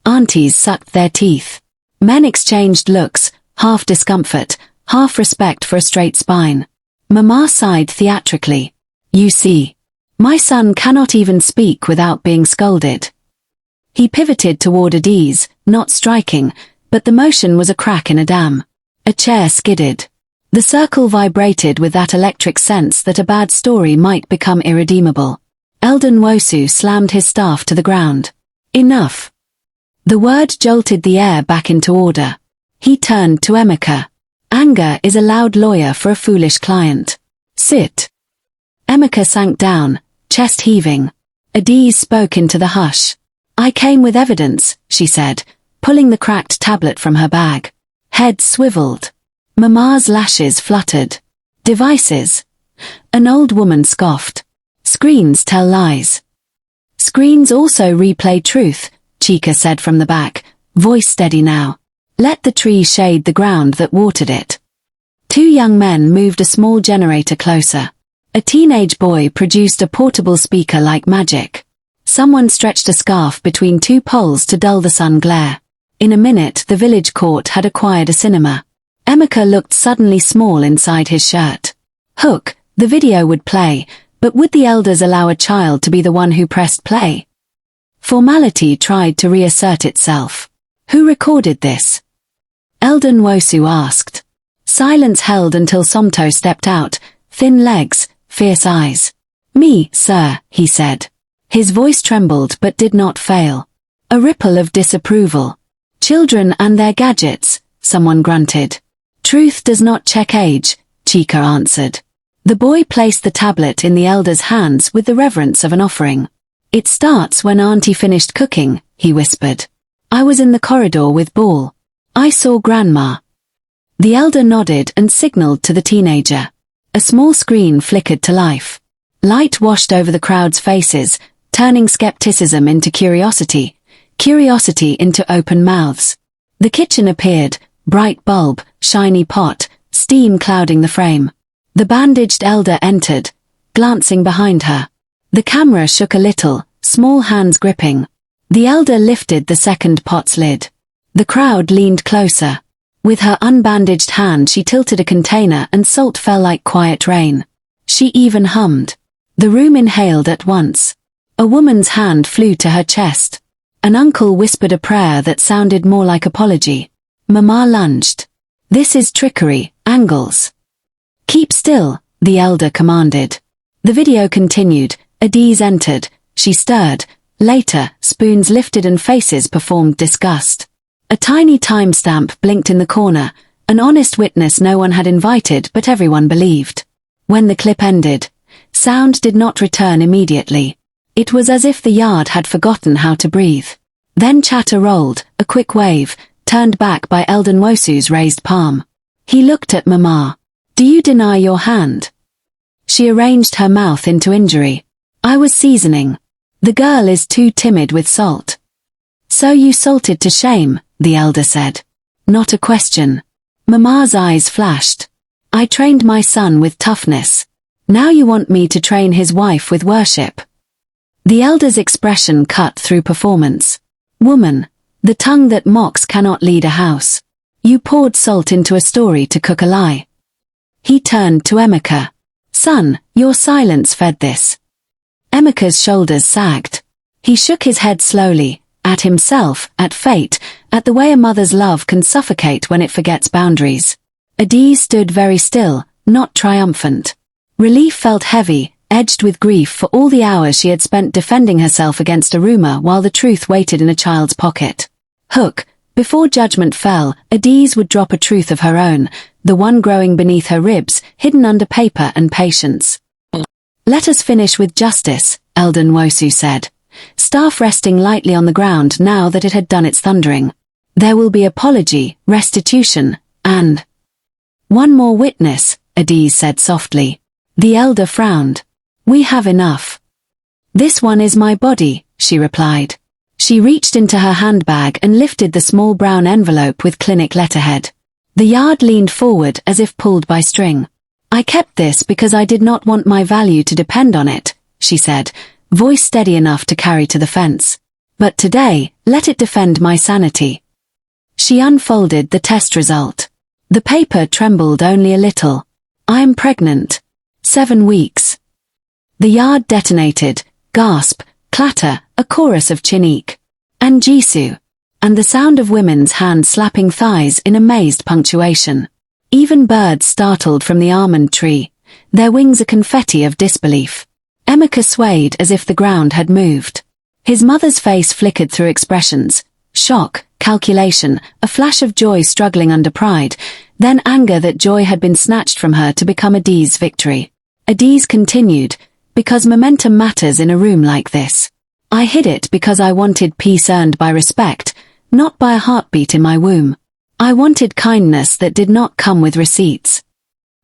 Aunties sucked their teeth. Men exchanged looks, half discomfort, half respect for a straight spine. Mama sighed theatrically. You see. My son cannot even speak without being scolded. He pivoted toward Adiz, not striking, but the motion was a crack in a dam. A chair skidded. The circle vibrated with that electric sense that a bad story might become irredeemable. Elder Nwosu slammed his staff to the ground. Enough. The word jolted the air back into order. He turned to Emeka. Anger is a loud lawyer for a foolish client. Sit. Emeka sank down, chest heaving. Adiz spoke into the hush. I came with evidence, she said, pulling the cracked tablet from her bag. Head swiveled. Mama's lashes fluttered. Devices. An old woman scoffed. Screens tell lies. Screens also replay truth, Chika said from the back, voice steady now. Let the tree shade the ground that watered it. Two young men moved a small generator closer. A teenage boy produced a portable speaker like magic. Someone stretched a scarf between two poles to dull the sun glare. In a minute the village court had acquired a cinema. Emeka looked suddenly small inside his shirt. Hook, the video would play, but would the elders allow a child to be the one who pressed play? Formality tried to reassert itself. Who recorded this? Elder Nwosu asked. Silence held until Somto stepped out, thin legs, fierce eyes. Me, sir, he said. His voice trembled but did not fail. A ripple of disapproval. Children and their gadgets, someone grunted. Truth does not check age, Chika answered. The boy placed the tablet in the elder's hands with the reverence of an offering. It starts when Auntie finished cooking, he whispered. I was in the corridor with Ball. I saw Grandma. The elder nodded and signaled to the teenager. A small screen flickered to life. Light washed over the crowd's faces, turning skepticism into curiosity, curiosity into open mouths. The kitchen appeared, bright bulb, shiny pot, steam clouding the frame. The bandaged elder entered, glancing behind her. The camera shook a little, small hands gripping. The elder lifted the second pot's lid. The crowd leaned closer. With her unbandaged hand she tilted a container and salt fell like quiet rain. She even hummed. The room inhaled at once. A woman's hand flew to her chest. An uncle whispered a prayer that sounded more like apology. Mama lunged. This is trickery, Angles. Keep still, the elder commanded. The video continued. Adiz entered. She stirred. Later, spoons lifted and faces performed disgust. A tiny timestamp blinked in the corner, an honest witness no one had invited but everyone believed. When the clip ended, sound did not return immediately. It was as if the yard had forgotten how to breathe. Then chatter rolled, a quick wave, turned back by Elder Nwosu's raised palm. He looked at Mama. Do you deny your hand? She arranged her mouth into injury. I was seasoning. The girl is too timid with salt. So you salted to shame, the elder said. Not a question. Mama's eyes flashed. I trained my son with toughness. Now you want me to train his wife with worship. The elder's expression cut through performance. Woman, the tongue that mocks cannot lead a house. You poured salt into a story to cook a lie. He turned to Emeka. Son, your silence fed this. Emeka's shoulders sagged. He shook his head slowly, at himself, at fate, at the way a mother's love can suffocate when it forgets boundaries. Adiz stood very still, not triumphant. Relief felt heavy, edged with grief for all the hours she had spent defending herself against a rumor while the truth waited in a child's pocket. Hook, before judgment fell, Adiz would drop a truth of her own, the one growing beneath her ribs, hidden under paper and patience. Let us finish with justice, Elder Nwosu said. Staff resting lightly on the ground now that it had done its thundering. There will be apology, restitution, and... One more witness, Adiz said softly. The elder frowned. We have enough. "This one is my body," she replied. She reached into her handbag and lifted the small brown envelope with clinic letterhead. The yard leaned forward as if pulled by string. "I kept this because I did not want my value to depend on it," she said, voice steady enough to carry to the fence. "But today, let it defend my sanity." She unfolded the test result. The paper trembled only a little. "I am pregnant. 7 weeks." The yard detonated, gasp, clatter, a chorus of Chinook and Jisoo, and the sound of women's hands slapping thighs in amazed punctuation. Even birds startled from the almond tree, their wings a confetti of disbelief. Emeka swayed as if the ground had moved. His mother's face flickered through expressions: shock, calculation, a flash of joy struggling under pride, then anger that joy had been snatched from her to become Adi's victory. Adi's continued, "Because momentum matters in a room like this. I hid it because I wanted peace earned by respect, not by a heartbeat in my womb. I wanted kindness that did not come with receipts."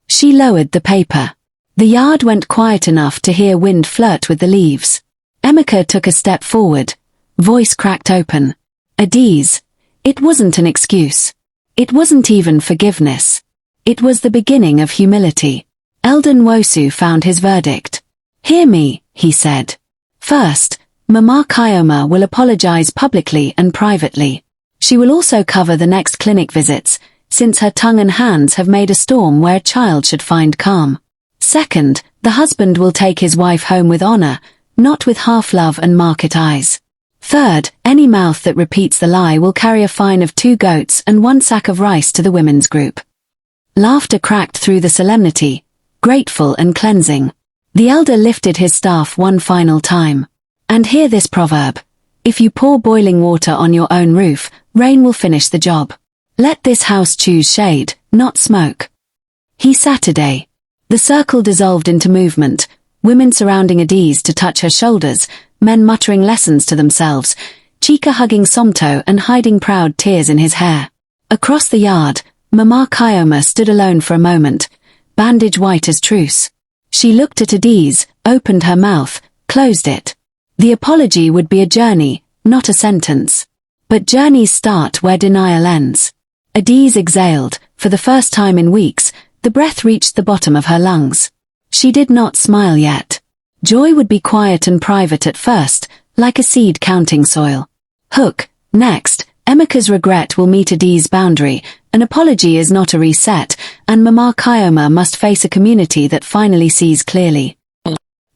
She lowered the paper. The yard went quiet enough to hear wind flirt with the leaves. Emeka took a step forward, voice cracked open. "Adi's, it wasn't an excuse. It wasn't even forgiveness. It was the beginning of humility." Eldon Wosu found his verdict. "Hear me," he said. "First, Mama Kyoma will apologize publicly and privately. She will also cover the next clinic visits, since her tongue and hands have made a storm where a child should find calm. Second, the husband will take his wife home with honor, not with half-love and market eyes. Third, any mouth that repeats the lie will carry a fine of 2 goats and 1 sack of rice to the women's group." Laughter cracked through the solemnity, grateful and cleansing. The elder lifted his staff one final time. "And hear this proverb: if you pour boiling water on your own roof, rain will finish the job. Let this house choose shade, not smoke." He Saturday. The circle dissolved into movement, women surrounding Adi's to touch her shoulders, men muttering lessons to themselves, Chika hugging Somto and hiding proud tears in his hair. Across the yard, Mama Kyoma stood alone for a moment, bandage white as truce. She looked at Adi's, opened her mouth, closed it. The apology would be a journey, not a sentence. But journeys start where denial ends. Adi's exhaled, for the first time in weeks, the breath reached the bottom of her lungs. She did not smile yet. Joy would be quiet and private at first, like a seed counting soil. Hook, next, Emeka's regret will meet Adi's boundary, an apology is not a reset, and Mama Kyoma must face a community that finally sees clearly.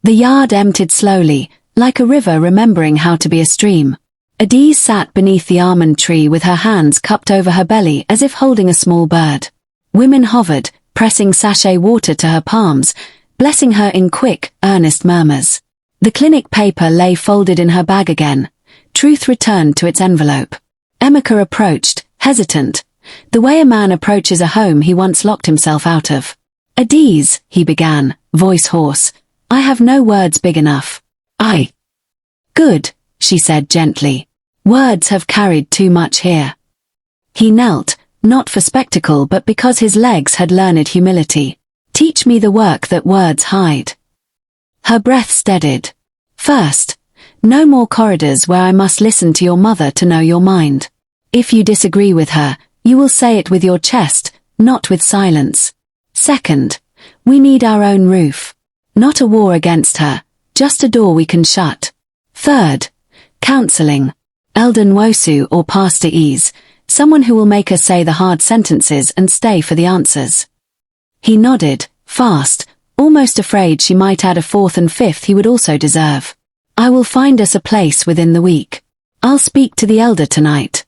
The yard emptied slowly, like a river remembering how to be a stream. Adi sat beneath the almond tree with her hands cupped over her belly as if holding a small bird. Women hovered, pressing sachet water to her palms, blessing her in quick, earnest murmurs. The clinic paper lay folded in her bag again. Truth returned to its envelope. Emeka approached, hesitant, the way a man approaches a home he once locked himself out of. "Adi's," he began, voice hoarse. "I have no words big enough." "Good," she said gently. "Words have carried too much here." He knelt, not for spectacle but because his legs had learned humility. "Teach me the work that words hide." Her breath steadied. "First, no more corridors where I must listen to your mother to know your mind. If you disagree with her, you will say it with your chest, not with silence. Second, we need our own roof. Not a war against her, just a door we can shut. Third, counseling. Eldon Wosu or Pastor Ease, someone who will make her say the hard sentences and stay for the answers." He nodded, fast, almost afraid she might add a fourth and fifth he would also deserve. "I will find us a place within the week. I'll speak to the elder tonight."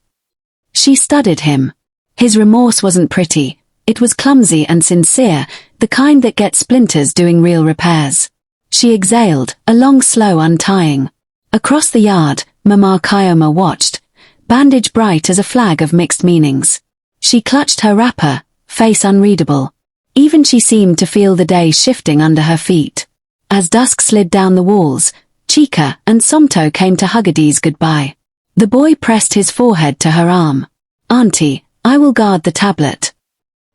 She studied him. His remorse wasn't pretty, it was clumsy and sincere, the kind that gets splinters doing real repairs. She exhaled, a long slow untying. Across the yard, Mama Kyoma watched, bandage bright as a flag of mixed meanings. She clutched her wrapper, face unreadable. Even she seemed to feel the day shifting under her feet. As dusk slid down the walls, Chika and Somto came to hug Adi's goodbye. The boy pressed his forehead to her arm. "Auntie, I will guard the tablet."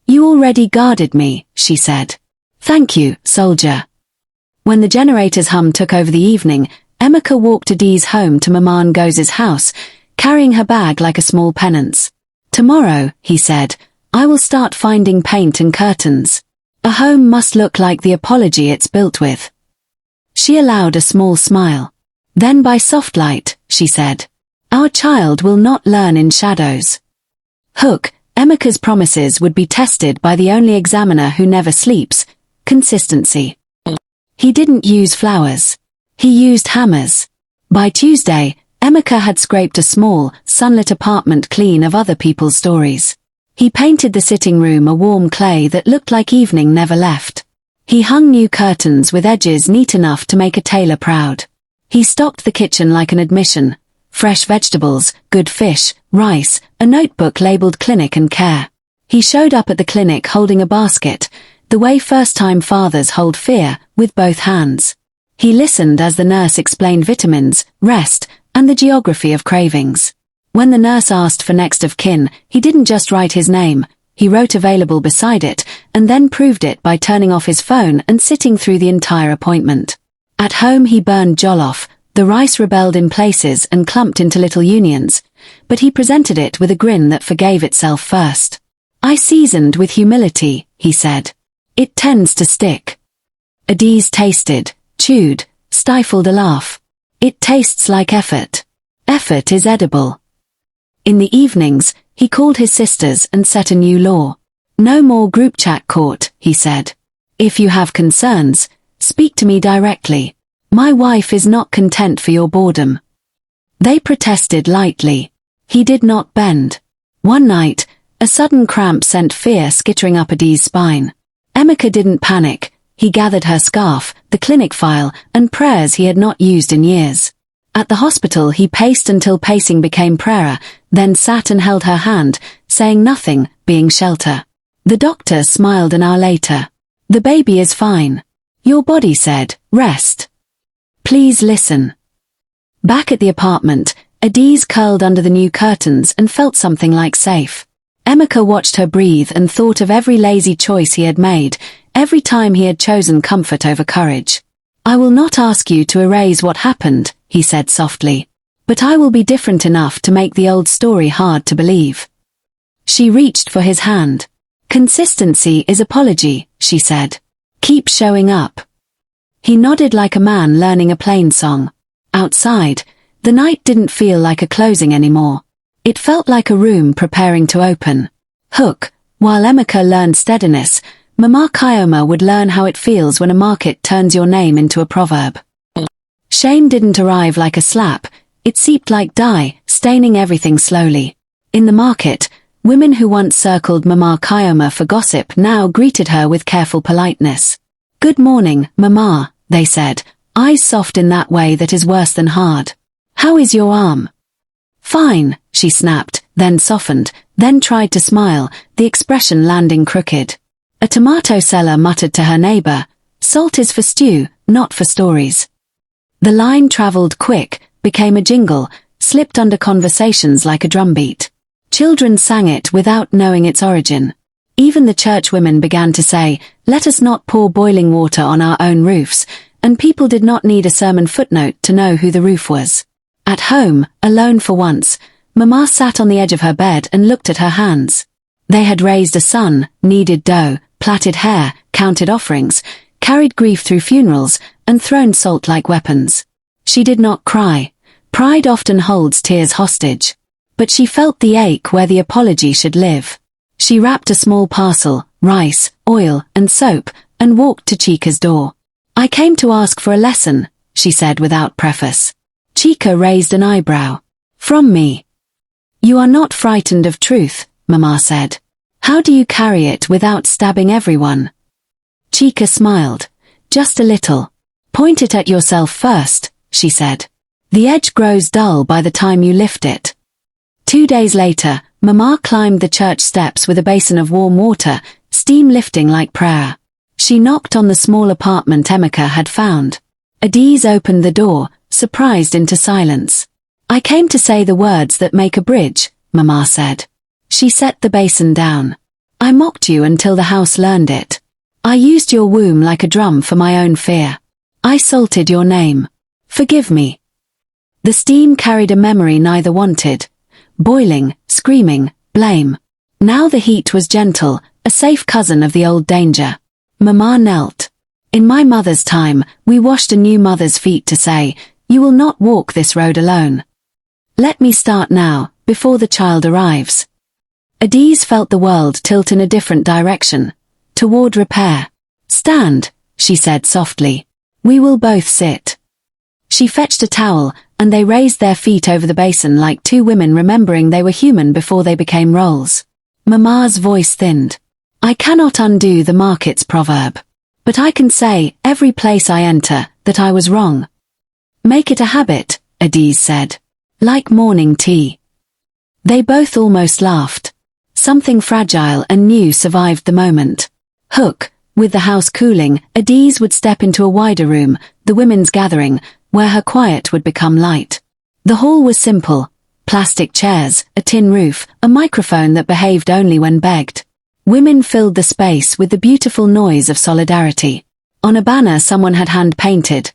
"You already guarded me," she said. "Thank you, soldier." When the generator's hum took over the evening, Emeka walked Adi's home to Mama Ngozi's house, carrying her bag like a small penance. "Tomorrow," he said, "I will start finding paint and curtains. A home must look like the apology it's built with." She allowed a small smile. "Then by soft light," she said. "Our child will not learn in shadows." Hook, Emeka's promises would be tested by the only examiner who never sleeps: consistency. He didn't use flowers. He used hammers. By Tuesday, Emeka had scraped a small, sunlit apartment clean of other people's stories. He painted the sitting room a warm clay that looked like evening never left. He hung new curtains with edges neat enough to make a tailor proud. He stocked the kitchen like an admission: fresh vegetables, good fish, rice, a notebook labeled clinic and care. He showed up at the clinic holding a basket, the way first-time fathers hold fear, with both hands. He listened as the nurse explained vitamins, rest, and the geography of cravings. When the nurse asked for next of kin, he didn't just write his name, he wrote available beside it, and then proved it by turning off his phone and sitting through the entire appointment. At home he burned jollof, the rice rebelled in places and clumped into little unions, but he presented it with a grin that forgave itself first. "I seasoned with humility," he said. "It tends to stick." Adi's tasted, chewed, stifled a laugh. "It tastes like effort. Effort is edible." In the evenings, he called his sisters and set a new law. "No more group chat court," he said. "If you have concerns, speak to me directly. My wife is not content for your boredom." They protested lightly. He did not bend. One night, a sudden cramp sent fear skittering up Adi's spine. Emeka didn't panic. He gathered her scarf, the clinic file, and prayers he had not used in years. At the hospital he paced until pacing became prayer, then sat and held her hand, saying nothing, being shelter. The doctor smiled an hour later. "The baby is fine." "Your body said, rest. Please listen." Back at the apartment, Adi's curled under the new curtains and felt something like safe. Emeka watched her breathe and thought of every lazy choice he had made, every time he had chosen comfort over courage. "I will not ask you to erase what happened," he said softly. "But I will be different enough to make the old story hard to believe." She reached for his hand. "Consistency is apology," she said. "Keep showing up." He nodded like a man learning a plain song. Outside, the night didn't feel like a closing anymore. It felt like a room preparing to open. Hook, while Emeka learned steadiness, Mama Kayoma would learn how it feels when a market turns your name into a proverb. Shame didn't arrive like a slap, it seeped like dye, staining everything slowly. In the market, women who once circled Mama Kayoma for gossip now greeted her with careful politeness. "Good morning, Mama," they said, eyes soft in that way that is worse than hard. "How is your arm?" "Fine," she snapped, then softened, then tried to smile, the expression landing crooked. A tomato seller muttered to her neighbor, "Salt is for stew, not for stories." The line traveled quick, became a jingle, slipped under conversations like a drumbeat. Children sang it without knowing its origin. Even the church women began to say, "Let us not pour boiling water on our own roofs," and people did not need a sermon footnote to know who the roof was. At home, alone for once, Mama sat on the edge of her bed and looked at her hands. They had raised a son, kneaded dough, plaited hair, counted offerings, carried grief through funerals, and thrown salt like weapons. She did not cry. Pride often holds tears hostage. But she felt the ache where the apology should live. She wrapped a small parcel, rice, oil, and soap, and walked to Chika's door. "I came to ask for a lesson," she said without preface. Chika raised an eyebrow. "From me?" "You are not frightened of truth," Mama said. "How do you carry it without stabbing everyone?" Chika smiled. "Just a little. Point it at yourself first," she said. "The edge grows dull by the time you lift it." 2 days later, Mama climbed the church steps with a basin of warm water, steam lifting like prayer. She knocked on the small apartment Emeka had found. Adiz opened the door, surprised into silence. "I came to say the words that make a bridge," Mama said. She set the basin down. "I mocked you until the house learned it. I used your womb like a drum for my own fear. I salted your name. Forgive me. The steam carried a memory neither wanted. Boiling, screaming, blame. Now the heat was gentle, a safe cousin of the old danger. Mama knelt. In my mother's time, we washed a new mother's feet to say, you will not walk this road alone. Let me start now, before the child arrives. Adiz felt the world tilt in a different direction, toward repair. Stand, she said softly. We will both sit. She fetched a towel, and they raised their feet over the basin like two women remembering they were human before they became roles. Mama's voice thinned. I cannot undo the market's proverb. But I can say, every place I enter, that I was wrong. Make it a habit, Adiz said. Like morning tea. They both almost laughed. Something fragile and new survived the moment. Hook, with the house cooling, Adiz would step into a wider room, the women's gathering, where her quiet would become light. The hall was simple. Plastic chairs, a tin roof, a microphone that behaved only when begged. Women filled the space with the beautiful noise of solidarity. On a banner someone had hand-painted.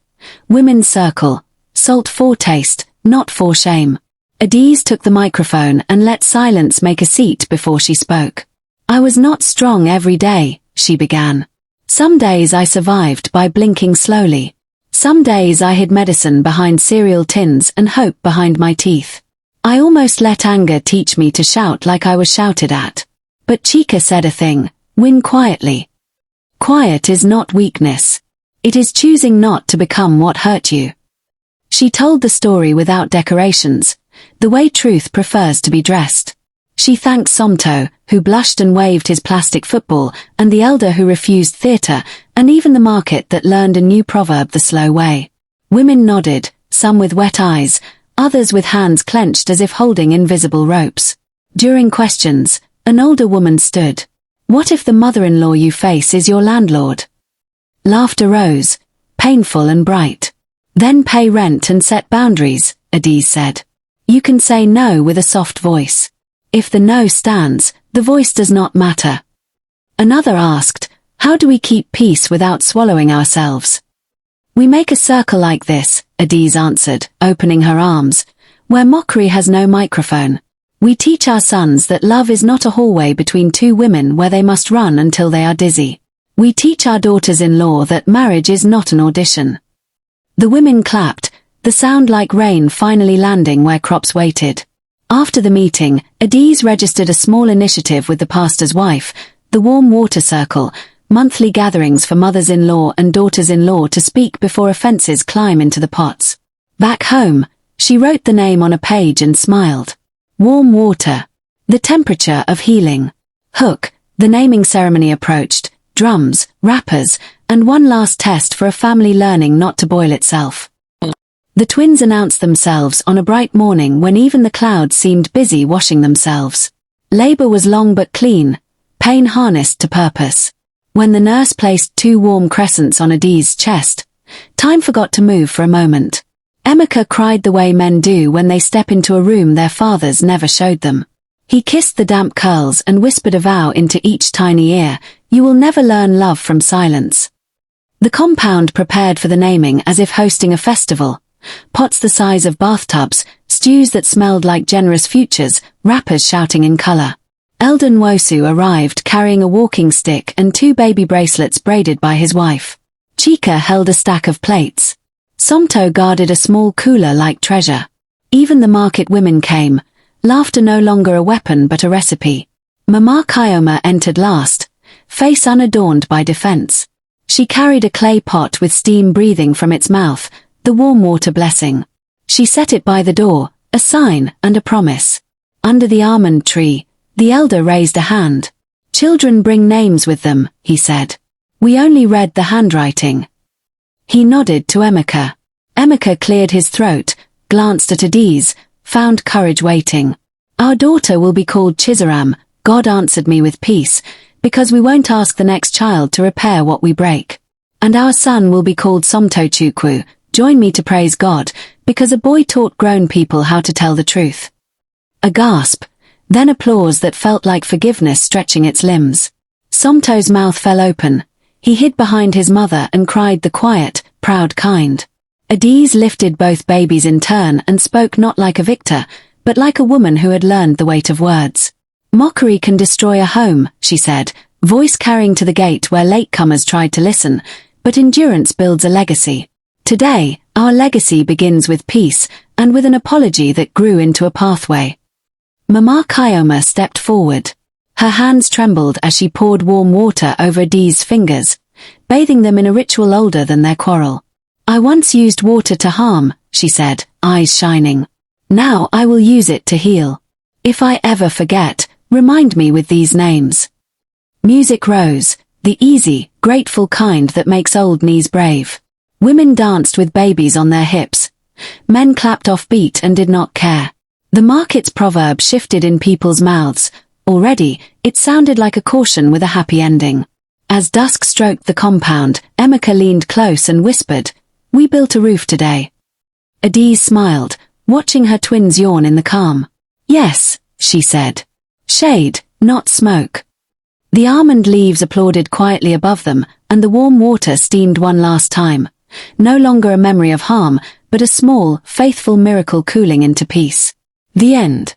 Women's Circle. Salt for taste, not for shame. Adiz took the microphone and let silence make a seat before she spoke. I was not strong every day, she began. Some days I survived by blinking slowly. Some days I hid medicine behind cereal tins and hope behind my teeth. I almost let anger teach me to shout like I was shouted at. But Chica said a thing, win quietly. Quiet is not weakness. It is choosing not to become what hurt you. She told the story without decorations, the way truth prefers to be dressed. She thanked Somto, who blushed and waved his plastic football, and the elder who refused theatre, and even the market that learned a new proverb the slow way. Women nodded, some with wet eyes, others with hands clenched as if holding invisible ropes. During questions, an older woman stood. What if the mother-in-law you face is your landlord? Laughter rose, painful and bright. Then pay rent and set boundaries, Adiz said. You can say no with a soft voice. If the no stands, the voice does not matter. Another asked, how do we keep peace without swallowing ourselves? We make a circle like this, Adiz answered, opening her arms, where mockery has no microphone. We teach our sons that love is not a hallway between two women where they must run until they are dizzy. We teach our daughters-in-law that marriage is not an audition. The women clapped, the sound like rain finally landing where crops waited. After the meeting, Adiz registered a small initiative with the pastor's wife, the Warm Water Circle, monthly gatherings for mothers-in-law and daughters-in-law to speak before offenses climb into the pots. Back home, she wrote the name on a page and smiled. Warm water. The temperature of healing. Hook, the naming ceremony approached, drums, rappers, and one last test for a family learning not to boil itself. The twins announced themselves on a bright morning when even the clouds seemed busy washing themselves. Labor was long but clean, pain harnessed to purpose. When the nurse placed 2 warm crescents on Adiz's chest, time forgot to move for a moment. Emeka cried the way men do when they step into a room their fathers never showed them. He kissed the damp curls and whispered a vow into each tiny ear, you will never learn love from silence. The compound prepared for the naming as if hosting a festival. Pots the size of bathtubs, stews that smelled like generous futures, rappers shouting in color. Elder Nwosu arrived carrying a walking stick and 2 baby bracelets braided by his wife. Chika held a stack of plates. Somto guarded a small cooler like treasure. Even the market women came, laughter no longer a weapon but a recipe. Mama Kyoma entered last, face unadorned by defense. She carried a clay pot with steam breathing from its mouth, the warm water blessing. She set it by the door, a sign and a promise. Under the almond tree, the elder raised a hand. Children bring names with them, he said. We only read the handwriting. He nodded to Emeka. Emeka cleared his throat, glanced at Adiz, found courage waiting. Our daughter will be called Chizaram, God answered me with peace, because we won't ask the next child to repair what we break. And our son will be called Somtochukwu, join me to praise God, because a boy taught grown people how to tell the truth. A gasp, then applause that felt like forgiveness stretching its limbs. Somto's mouth fell open. He hid behind his mother and cried the quiet, proud kind. Adiz lifted both babies in turn and spoke not like a victor, but like a woman who had learned the weight of words. Mockery can destroy a home, she said, voice carrying to the gate where latecomers tried to listen, but endurance builds a legacy. Today, our legacy begins with peace, and with an apology that grew into a pathway. Mama Kyoma stepped forward. Her hands trembled as she poured warm water over Adiz's fingers, bathing them in a ritual older than their quarrel. I once used water to harm, she said, eyes shining. Now I will use it to heal. If I ever forget, remind me with these names. Music rose, the easy, grateful kind that makes old knees brave. Women danced with babies on their hips. Men clapped off beat and did not care. The market's proverb shifted in people's mouths. Already, it sounded like a caution with a happy ending. As dusk stroked the compound, Emeka leaned close and whispered, "We built a roof today." Adiz smiled, watching her twins yawn in the calm. "Yes," she said. "Shade, not smoke." The almond leaves applauded quietly above them, and the warm water steamed one last time. No longer a memory of harm, but a small, faithful miracle cooling into peace. The end.